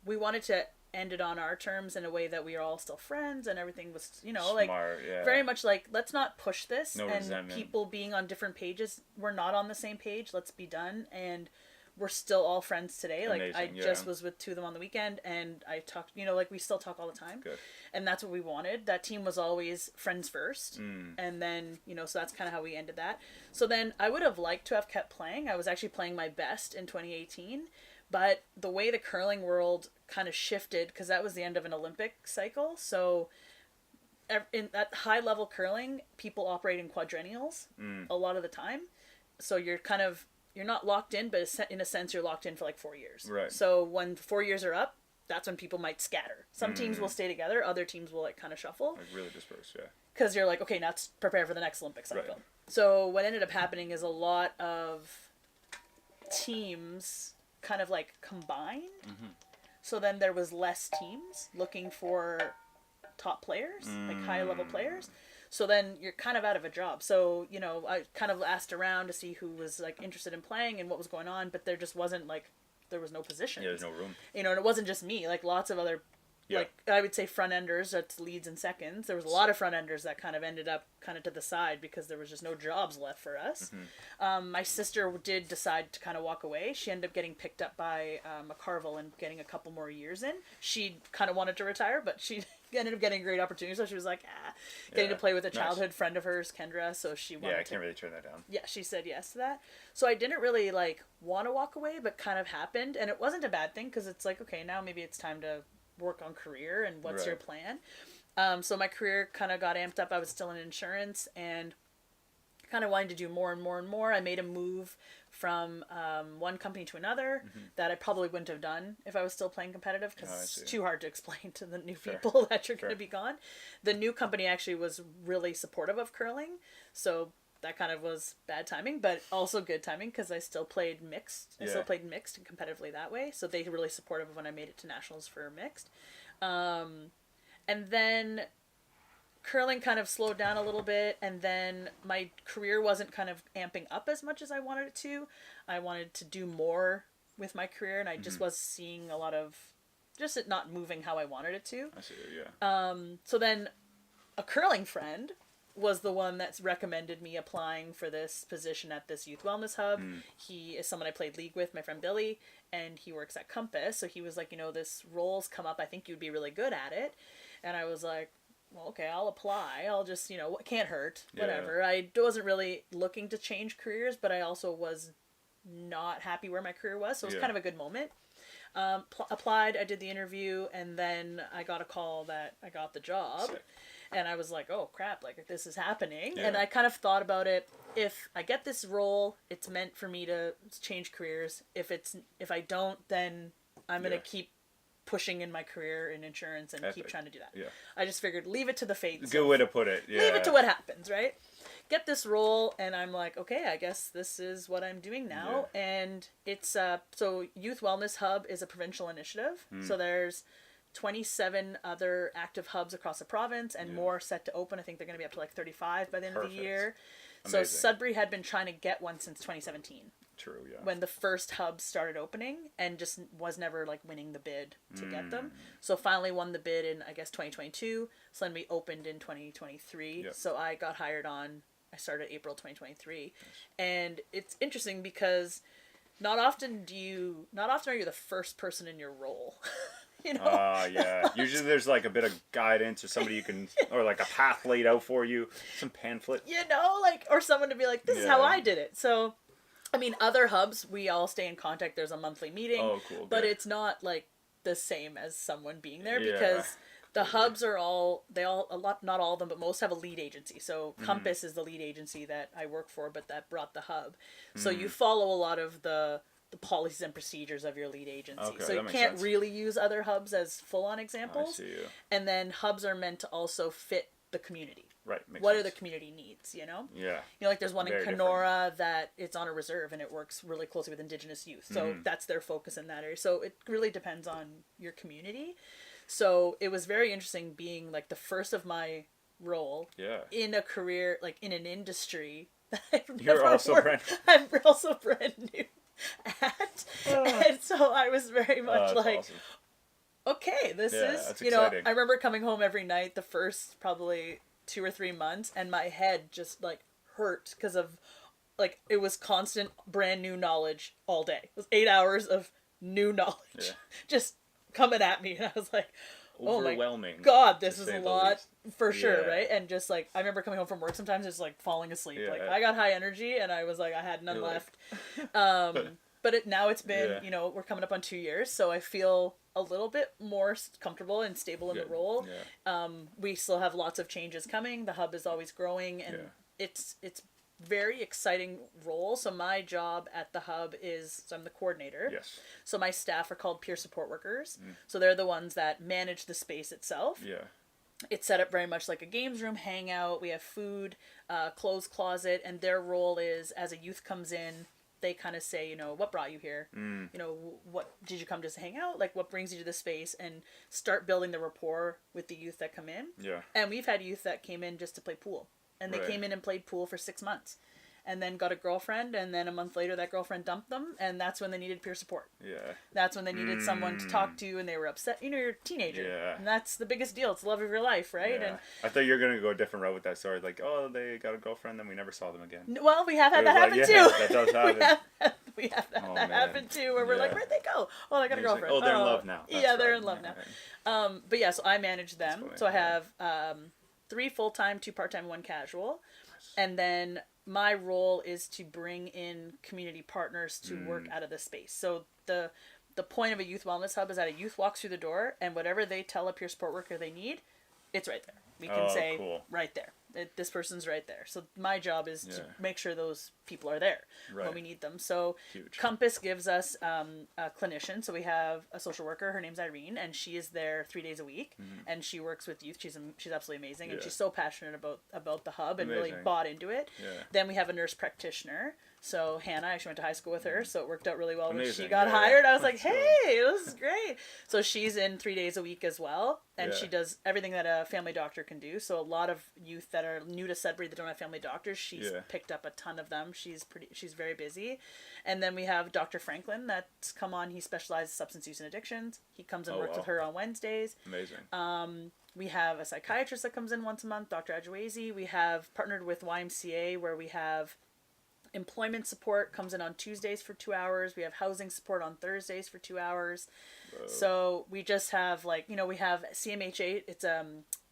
we wanted to end it on our terms in a way that we are all still friends and everything was, you know, smart, like very much like, let's not push this. No and resentment. People being on different pages, we're not on the same page. Let's be done. And we're still all friends today. Like amazing, just was with 2 of them on the weekend and I talked, you know, like we still talk all the time. Good. And that's what we wanted. That team was always friends first. And then, you know, so that's kind of how we ended that. So then I would have liked to have kept playing. I was actually playing my best in 2018. But the way the curling world kind of shifted, because that was the end of an Olympic cycle. So at high level curling, people operate in quadrennials a lot of the time. So you're not locked in, but in a sense, you're locked in for like 4 years. Right. So when 4 years are up, that's when people might scatter. Some teams will stay together. Other teams will like kind of shuffle. Like really disperse, yeah. Because you're like, okay, now let's prepare for the next Olympic cycle. Right. So what ended up happening is a lot of teams kind of like combined. So then there was less teams looking for top players, like high level players. So then you're kind of out of a job. So, you know, I kind of asked around to see who was like interested in playing and what was going on, but there just wasn't like, there was no position. Yeah, there's no room. You know, and it wasn't just me, like lots of other like I would say front enders, that's leads and seconds. There was a lot of front enders that kind of ended up kind of to the side because there was just no jobs left for us. My sister did decide to kind of walk away. She ended up getting picked up by McCarville and getting a couple more years in. She kind of wanted to retire, but she ended up getting a great opportunity. So she was like, getting to play with a childhood friend of hers, Kendra. So she wanted I can't really turn that down. Yeah, she said yes to that. So I didn't really like want to walk away, but kind of happened. And it wasn't a bad thing because it's like, okay, now maybe it's time to work on career and what's your plan. So my career kind of got amped up. I was still in insurance and kind of wanted to do more and more and more. I made a move from one company to another that I probably wouldn't have done if I was still playing competitive because it's too hard to explain to the new people that you're going to be gone. The new company actually was really supportive of curling, so that kind of was bad timing, but also good timing because I still played mixed. I still played mixed and competitively that way. So they were really supportive of when I made it to nationals for mixed. And then curling kind of slowed down a little bit. And then my career wasn't kind of amping up as much as I wanted it to. I wanted to do more with my career. And I just was seeing a lot of just it not moving how I wanted it to. I see, yeah. So then a curling friend was the one that's recommended me applying for this position at this youth wellness hub. He is someone I played league with, my friend Billy, and he works at Compass. So he was like, this role's come up. I think you'd be really good at it. And I was like, well, okay, I'll apply. I'll just, what can't hurt, whatever. Yeah. I wasn't really looking to change careers, but I also was not happy where my career was. So it was kind of a good moment. Applied, I did the interview, and then I got a call that I got the job. Sick. And I was like, oh crap, like this is happening. Yeah. And I kind of thought about it. If I get this role, it's meant for me to change careers. If I don't, then I'm going to keep pushing in my career in insurance and keep trying to do that. Yeah. I just figured leave it to the fates. Good way to put it. Yeah. Leave it to what happens, right? Get this role, and I'm like, okay, I guess this is what I'm doing now. Yeah. And it's so Youth Wellness Hub is a provincial initiative. So there's 27 other active hubs across the province, and more set to open. I think they're going to be up to like 35 by the end of the year. Amazing. So Sudbury had been trying to get one since 2017. True, yeah. When the first hubs started opening, and just was never like winning the bid to get them. So finally won the bid in, I guess, 2022. So then we opened in 2023. Yep. So I got hired on. I started April 2023. Nice. And it's interesting because not often are you the first person in your role. Yeah. Usually there's like a bit of guidance or somebody you can, or like a path laid out for you, some pamphlet. Or someone to be like, this is how I did it. So, I mean, other hubs, we all stay in contact. There's a monthly meeting. Oh, cool. But it's not like the same as someone being there because the hubs are not all of them, but most have a lead agency. So Compass is the lead agency that I work for, but that brought the hub. So you follow a lot of the policies and procedures of your lead agency. Okay, so you can't really use other hubs as full-on examples. I see you. And then hubs are meant to also fit the community. Right. What are the community needs, Yeah. Like there's one in Kenora that it's on a reserve and it works really closely with Indigenous youth. So that's their focus in that area. So it really depends on your community. So it was very interesting being like the first of my role in a career, like in an industry that You're also brand new. I'm also brand new at. And so I was very much like, awesome. Okay, this is, exciting. I remember coming home every night the first probably 2 or 3 months, and my head just like hurt because of like it was constant brand new knowledge all day. It was 8 hours of new knowledge just coming at me, and I was like, overwhelming. Oh my God, this is a lot for sure, right? And just like I remember coming home from work sometimes just like falling asleep. Like I got high energy and I was like I had none left. But now it's been, we're coming up on 2 years, so I feel a little bit more comfortable and stable in the role. Yeah. We still have lots of changes coming. The hub is always growing, and it's very exciting role. So my job at the hub so I'm the coordinator. Yes. So my staff are called peer support workers. So they're the ones that manage the space itself. Yeah. It's set up very much like a games room, hangout. We have food, clothes closet, and their role is as a youth comes in, they kind of say, what brought you here? What did you come just hang out? Like, what brings you to this space? And start building the rapport with the youth that come in. Yeah. And we've had youth that came in just to play pool. And they came in and played pool for 6 months. And then got a girlfriend, and then a month later that girlfriend dumped them, and that's when they needed peer support. Yeah. That's when they needed someone to talk to, and they were upset. You're a teenager. Yeah. And that's the biggest deal. It's the love of your life, right? Yeah. And I thought you were going to go a different route with that story. Like, oh, they got a girlfriend, then we never saw them again. Well, we have had that happen, too. That does happen. we have that happen, too, where we're like, where'd they go? Oh, they got a girlfriend. Like, they're in love now. That's they're in love now. Right. But yeah, so I manage them. So I have 3 full-time, 2 part-time, 1 casual. And then my role is to bring in community partners to work out of the space. So the point of a youth wellness hub is that a youth walks through the door, and whatever they tell a peer support worker they need, it's right there. We can say right there. This person's right there. So my job is to make sure those people are there when we need them. So huge. Compass gives us a clinician. So we have a social worker. Her name's Irene, and she is there 3 days a week, and she works with youth. She's absolutely amazing, and she's so passionate about the hub and really bought into it. Yeah. Then we have a nurse practitioner. So Hannah, I actually went to high school with her, so it worked out really well when Amazing. she got Yeah. hired. I was like, hey, this is great. So she's in 3 days a week as well, and Yeah. she does everything that a family doctor can do. So a lot of youth that are new to Sudbury that don't have family doctors, she's Yeah. picked up a ton of them. She's very busy. And then we have Dr. Franklin that's come on. He specializes in substance use and addictions. He comes and Oh, works wow. with her on Wednesdays. Amazing. We have a psychiatrist that comes in once a month, Dr. Adjuazi. We have partnered with YMCA where we have employment support comes in on Tuesdays for 2 hours. We have housing support on Thursdays for 2 hours. Whoa. So we just have we have CMHA. It's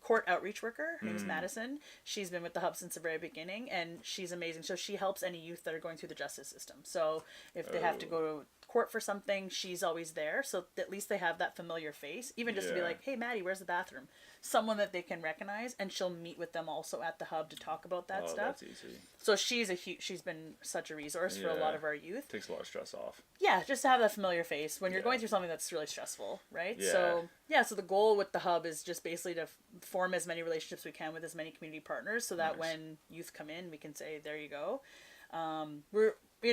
court outreach worker. Her name is Madison. She's been with the hub since the very beginning, and she's amazing. So she helps any youth that are going through the justice system. So if they have to go to court for something, she's always there. So at least they have that familiar face, even just to be Yeah. like, hey, Maddie, where's the bathroom? Someone that they can recognize, and she'll meet with them also at the hub to talk about that stuff. That's easy. So she's been such a resource for a lot of our youth. Takes a lot of stress off. Yeah, just to have that familiar face when you're Yeah. going through something that's really stressful, right? Yeah. So the goal with the hub is just basically to form as many relationships we can with as many community partners, so that Nice. when youth come in, we can say, there you go.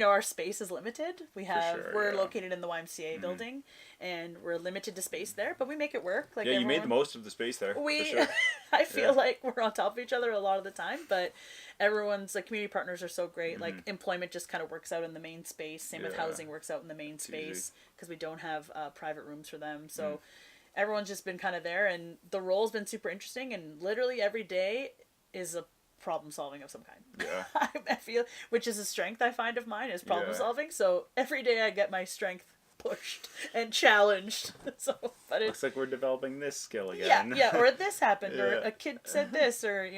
Our space is limited. We're located in the YMCA building, and we're limited to space there, but we make it work. Like Yeah, you made the most of the space there. For sure. I feel like we're on top of each other a lot of the time, but everyone's like community partners are so great. Like employment just kind of works out in the main space. Same with Yeah. housing works out in the main It's space easy. because we don't have private rooms for them. So everyone's just been kind of there, and the role's been super interesting. And literally every day is a problem solving of some kind. Yeah. I feel, which is a strength I find of mine, is problem Yeah. solving. So every day I get my strength pushed and challenged. So, but Looks like we're developing this skill yeah, again. yeah, or this happened, or Yeah. a kid said this, or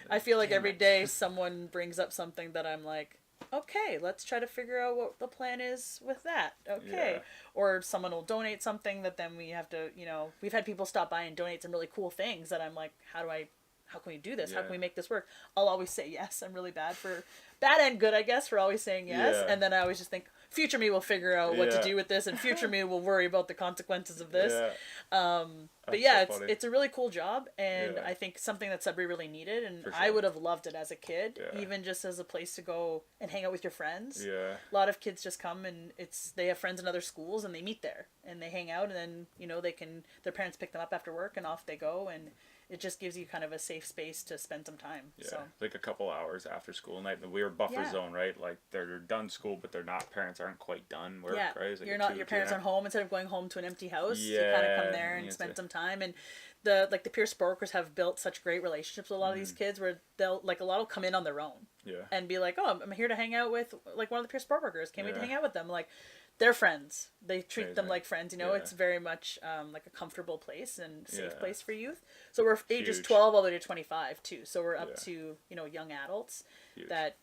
I feel like Damn every it. day someone brings up something that I'm like, okay, let's try to figure out what the plan is with that. Okay, Yeah. or someone will donate something that then we have to, we've had people stop by and donate some really cool things that I'm like, how can we do this? How Yeah. can we make this work? I'll always say yes. I'm really bad and good, I guess, for always saying yes. Yeah. And then I always just think, future me will figure out what to Yeah. do with this, and future me will worry about the consequences of this. Yeah. But That's yeah, so funny. it's a really cool job, and Yeah. I think something that Sudbury really needed, and For I sure. would have loved it as a kid, Yeah. even just as a place to go and hang out with your friends. Yeah. A lot of kids just come and they have friends in other schools and they meet there and they hang out, and then their parents pick them up after work and off they go, and it just gives you kind of a safe space to spend some time. Yeah, So like a couple hours after school night. We were buffer Yeah. zone, right? Like they're done school, but parents aren't quite done work, yeah, right? It's like you're a not two- your two parents and aren't home. Instead of going home to an empty house, you Yeah, kind of come there and you spend have to- some time. And the peer support workers have built such great relationships with a lot of these kids, where they'll a lot will come in on their own Yeah. and be like, oh, I'm here to hang out with one of the peer support workers. Can't wait to Yeah. hang out with them. Like, they're friends. They treat them Amazing. like friends. Yeah. It's very much like a comfortable place and safe Yeah. place for youth. So we're ages Huge. 12 all the way to 25 too. So we're up Yeah. to young adults Huge. that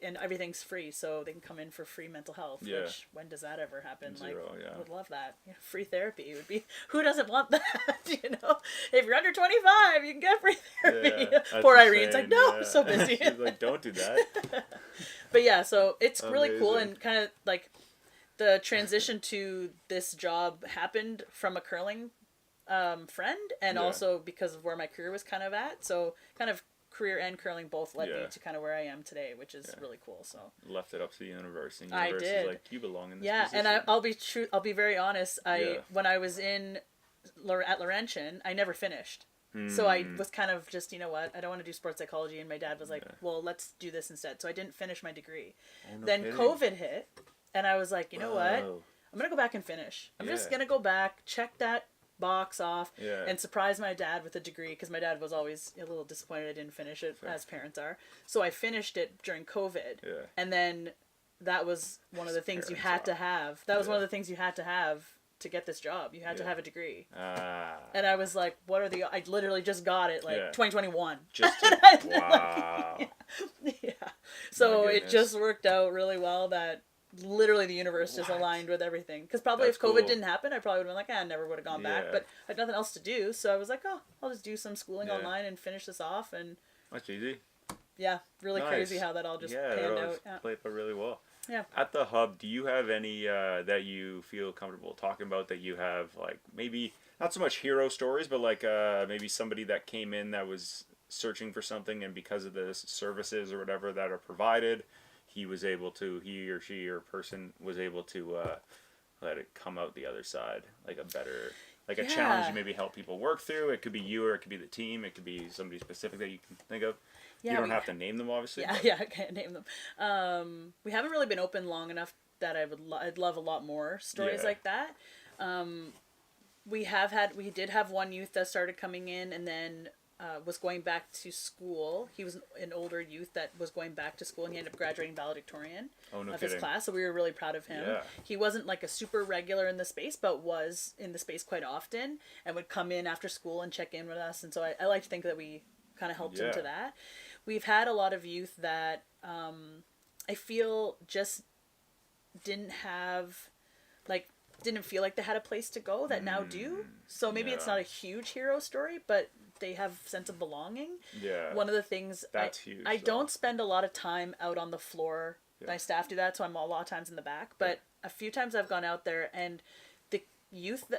and everything's free, so they can come in for free mental health. Yeah. Which, when does that ever happen? Zero, yeah. I would love that. Free therapy would be. Who doesn't want that? If you're under 25, you can get free therapy. Yeah, Poor that's Irene's like, insane, no, yeah. I'm so busy. She's like, don't do that. But yeah, so it's really cool, Amazing. and kind of like the transition to this job happened from a curling friend, and Yeah. also because of where my career was kind of at. So kind of career and curling both led me Yeah. to kind of where I am today, which is really cool. So Left it up to the universe, and I universe did. is like, you belong in this yeah, position. and I'll be true. I'll be very honest. Yeah. When I was at Laurentian, I never finished. So I was kind of just, I don't want to do sports psychology, and my dad was like, Yeah. well, let's do this instead. So I didn't finish my degree. Oh, no Then kidding. COVID hit, and I was like, you know what? Whoa. I'm going to go back and finish. I'm just Yeah. going to go back, check that box off, Yeah. and surprise my dad with a degree, because my dad was always a little disappointed I didn't finish it, as parents are. So I finished it during COVID. Yeah. And then that was one of the things you Parents had to are- have. That was one of Yeah. the things you had to have to get this job. You had to Yeah. have a degree. Ah. And I was like, what are the... I literally just got it, Yeah. 2021. Just wow. Yeah. So it goodness. just worked out really well that literally the universe just What? aligned with everything. Because probably That's if COVID cool. didn't happen, I probably would have been like, I never would have gone back. Yeah. But I had nothing else to do. So I was like, oh, I'll just do some schooling Yeah. online and finish this off. And That's easy. yeah, really Nice. crazy how that all just Yeah, panned that out. always Yeah. played out really well. Yeah. At the hub, do you have any that you feel comfortable talking about, that you have, like, maybe not so much hero stories, but like maybe somebody that came in that was searching for something, and because of the services or whatever that are provided, he or she or person was able to let it come out the other side, like a better, like a challenge you maybe help people work through. It could be you, or it could be the team. It could be somebody specific that you can think of. Yeah, you don't have to name them, obviously. Yeah, yeah, I can't name them. We haven't really been open long enough that I'd love a lot more stories like that. We did have one youth that started coming in and then was going back to school. He was an older youth that was going back to school, and he ended up graduating valedictorian of his class. So we were really proud of him. Yeah. He wasn't like a super regular in the space, but was in the space quite often and would come in after school and check in with us. And so I like to think that we kind of helped him to that. We've had a lot of youth that I feel just didn't feel like they had a place to go that now do. So maybe it's not a huge hero story, but they have sense of belonging. Yeah. One of the things that's huge. I don't spend a lot of time out on the floor. My staff do that, so I'm a lot of times in the back. But a few times I've gone out there, and the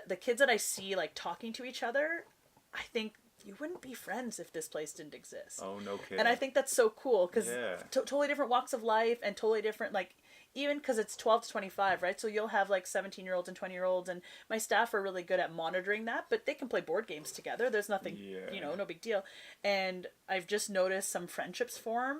the kids that I see like talking to each other, I think you wouldn't be friends if this place didn't exist. Oh, no kidding. And I think that's so cool because totally different walks of life and totally different, like, even because it's 12 to 25, right? So you'll have like 17-year-olds and 20-year-olds, and my staff are really good at monitoring that, but they can play board games together. There's nothing, no big deal. And I've just noticed some friendships form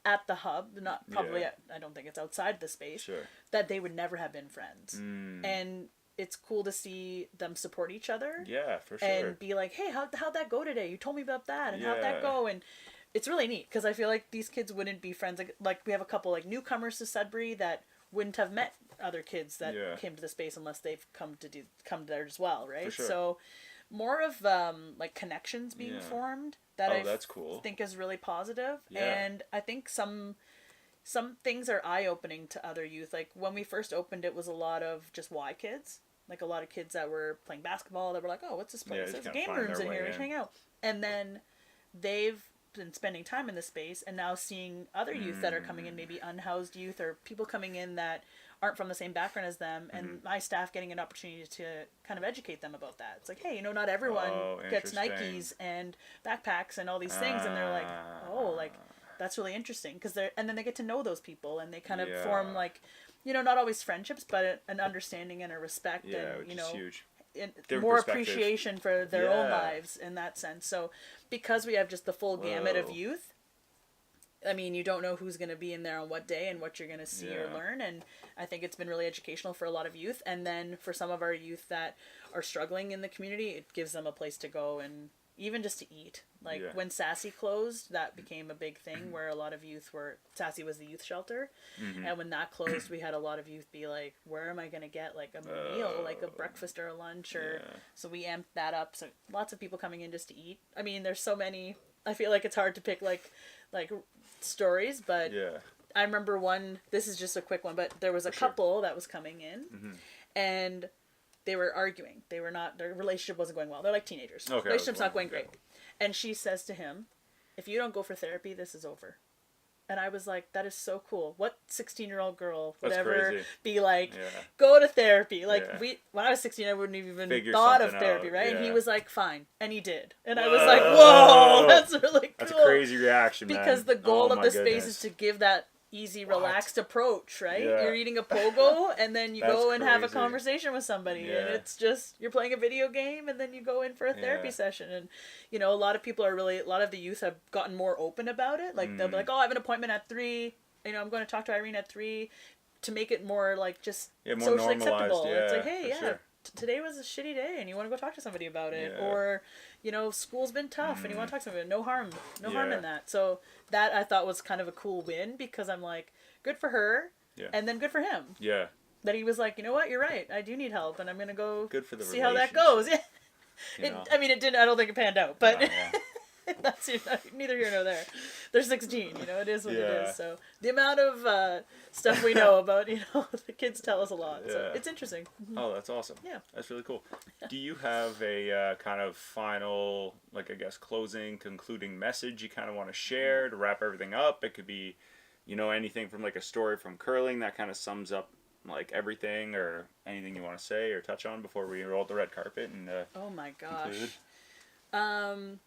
at the hub, not probably I don't think it's outside the space, that they would never have been friends. And it's cool to see them support each other. Yeah, for sure. And be like, hey, how'd that go today? You told me about that, and how'd that go? And it's really neat because I feel like these kids wouldn't be friends. Like we have a couple like newcomers to Sudbury that wouldn't have met other kids that came to the space unless they've come there as well, right? For sure. So more of like connections being formed that that's cool. think is really positive. And I think some things are eye-opening to other youth. Like when we first opened, it was a lot of just Y kids. Like a lot of kids that were playing basketball that were like, oh, what's this place? There's game rooms in here. We should hang out. And then they've been spending time in the space, and now seeing other youth that are coming in, maybe unhoused youth or people coming in that aren't from the same background as them, and my staff getting an opportunity to kind of educate them about that. It's like, hey, not everyone gets Nikes and backpacks and all these things, and they're like, oh, like that's really interesting and then they get to know those people, and they kind of form like, not always friendships, but an understanding and a respect, and which is huge. More appreciation for their own lives in that sense. So because we have just the full gamut of youth, I mean, you don't know who's going to be in there on what day and what you're going to see or learn. And I think it's been really educational for a lot of youth. And then for some of our youth that are struggling in the community, it gives them a place to go and even just to eat. Like when Sassy closed, that became a big thing where a lot of youth Sassy was the youth shelter. And when that closed, we had a lot of youth be like, where am I going to get like a meal, like a breakfast or a lunch? So we amped that up. So lots of people coming in just to eat. I mean, there's so many, I feel like it's hard to pick like stories, but I remember one, this is just a quick one, but there was a couple that was coming in and they were arguing. Their relationship wasn't going well. They're like teenagers. Relationship's not going great. And she says to him, if you don't go for therapy, this is over. And I was like, that is so cool. What 16-year-old girl would ever be like, go to therapy? Like when I was 16, I wouldn't have even thought of therapy, right? And he was like, fine. And he did. And I was like, whoa, that's really cool. That's a crazy reaction, man. Because the goal of the space is to give that easy, relaxed approach, right? You're eating a pogo, and then you go and have a conversation with somebody, and it's just, you're playing a video game, and then you go in for a therapy session. And a lot of the youth have gotten more open about it. Like they'll be like, oh, I have an appointment at 3, I'm going to talk to Irene at 3, to make it more like just more socially normalized. acceptable. It's like, hey, today was a shitty day and you want to go talk to somebody about it, or school's been tough and you want to talk to somebody. No harm in that. So that I thought was kind of a cool win, because I'm like, good for her, and then good for him, that he was like, you know what, you're right, I do need help, and I'm gonna go see how that goes. I mean, it didn't, I don't think it panned out, but that's neither here nor there. They're 16, it is what it is. So the amount of stuff we know about, the kids tell us a lot. So it's interesting. Oh, that's awesome. Yeah. That's really cool. Do you have a kind of final, like, I guess, concluding message you kind of want to share to wrap everything up? It could be, anything from like a story from curling that kind of sums up like everything, or anything you want to say or touch on before we roll the red carpet and oh my gosh. Conclude?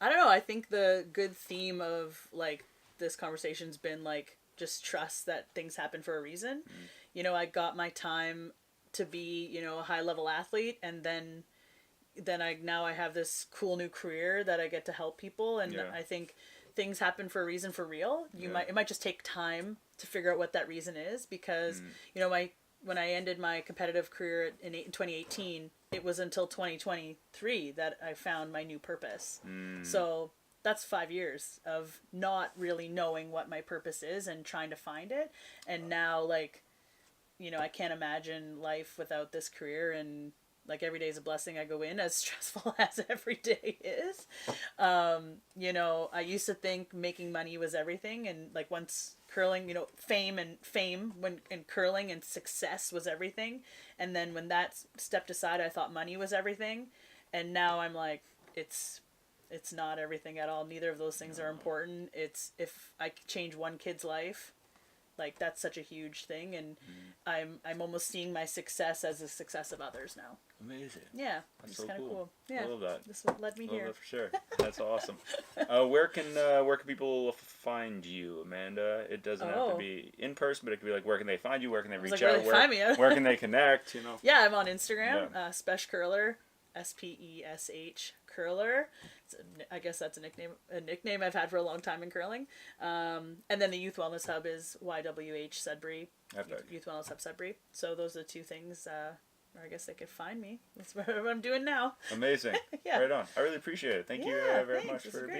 I don't know. I think the good theme of like this conversation's been like just trust that things happen for a reason. You know, I got my time to be, you know, a high level athlete, and then I have this cool new career that I get to help people, and Yeah. I think things happen for a reason for real. Yeah. It might just take time to figure out what that reason is, because you know, when I ended my competitive career in 2018, it was until 2023 that I found my new purpose. So that's 5 years of not really knowing what my purpose is and trying to find it. And now, like, you know, I can't imagine life without this career, and like every day is a blessing I go in, as stressful as every day is. You know, I used to think making money was everything, and like once curling, you know, fame when in curling and success was everything. And then when that stepped aside, I thought money was everything. And now I'm like, it's not everything at all. Neither of those things are important. It's if I change one kid's life, like that's such a huge thing, and I'm almost seeing my success as the success of others now. Amazing. Yeah, That's it's so kind of cool. Yeah, I love that. This is what led me Love here. that for sure. That's awesome. Where can people find you, Amanda? It doesn't have to be in person, but it could be like, where can they find you? Where can they reach like, out? where do they find me? Where can they connect? You know. Yeah, I'm on Instagram, Yeah. Spesh Curler, SPESH Curler. I guess that's a nickname I've had for a long time in curling. And then the Youth Wellness Hub is YWH Sudbury. Epic. Youth Wellness Hub Sudbury. So those are the two things. Where I guess they could find me. That's what I'm doing now. Amazing. Yeah. Right on. I really appreciate it. Thank you Yeah, very thanks. much This for is great. being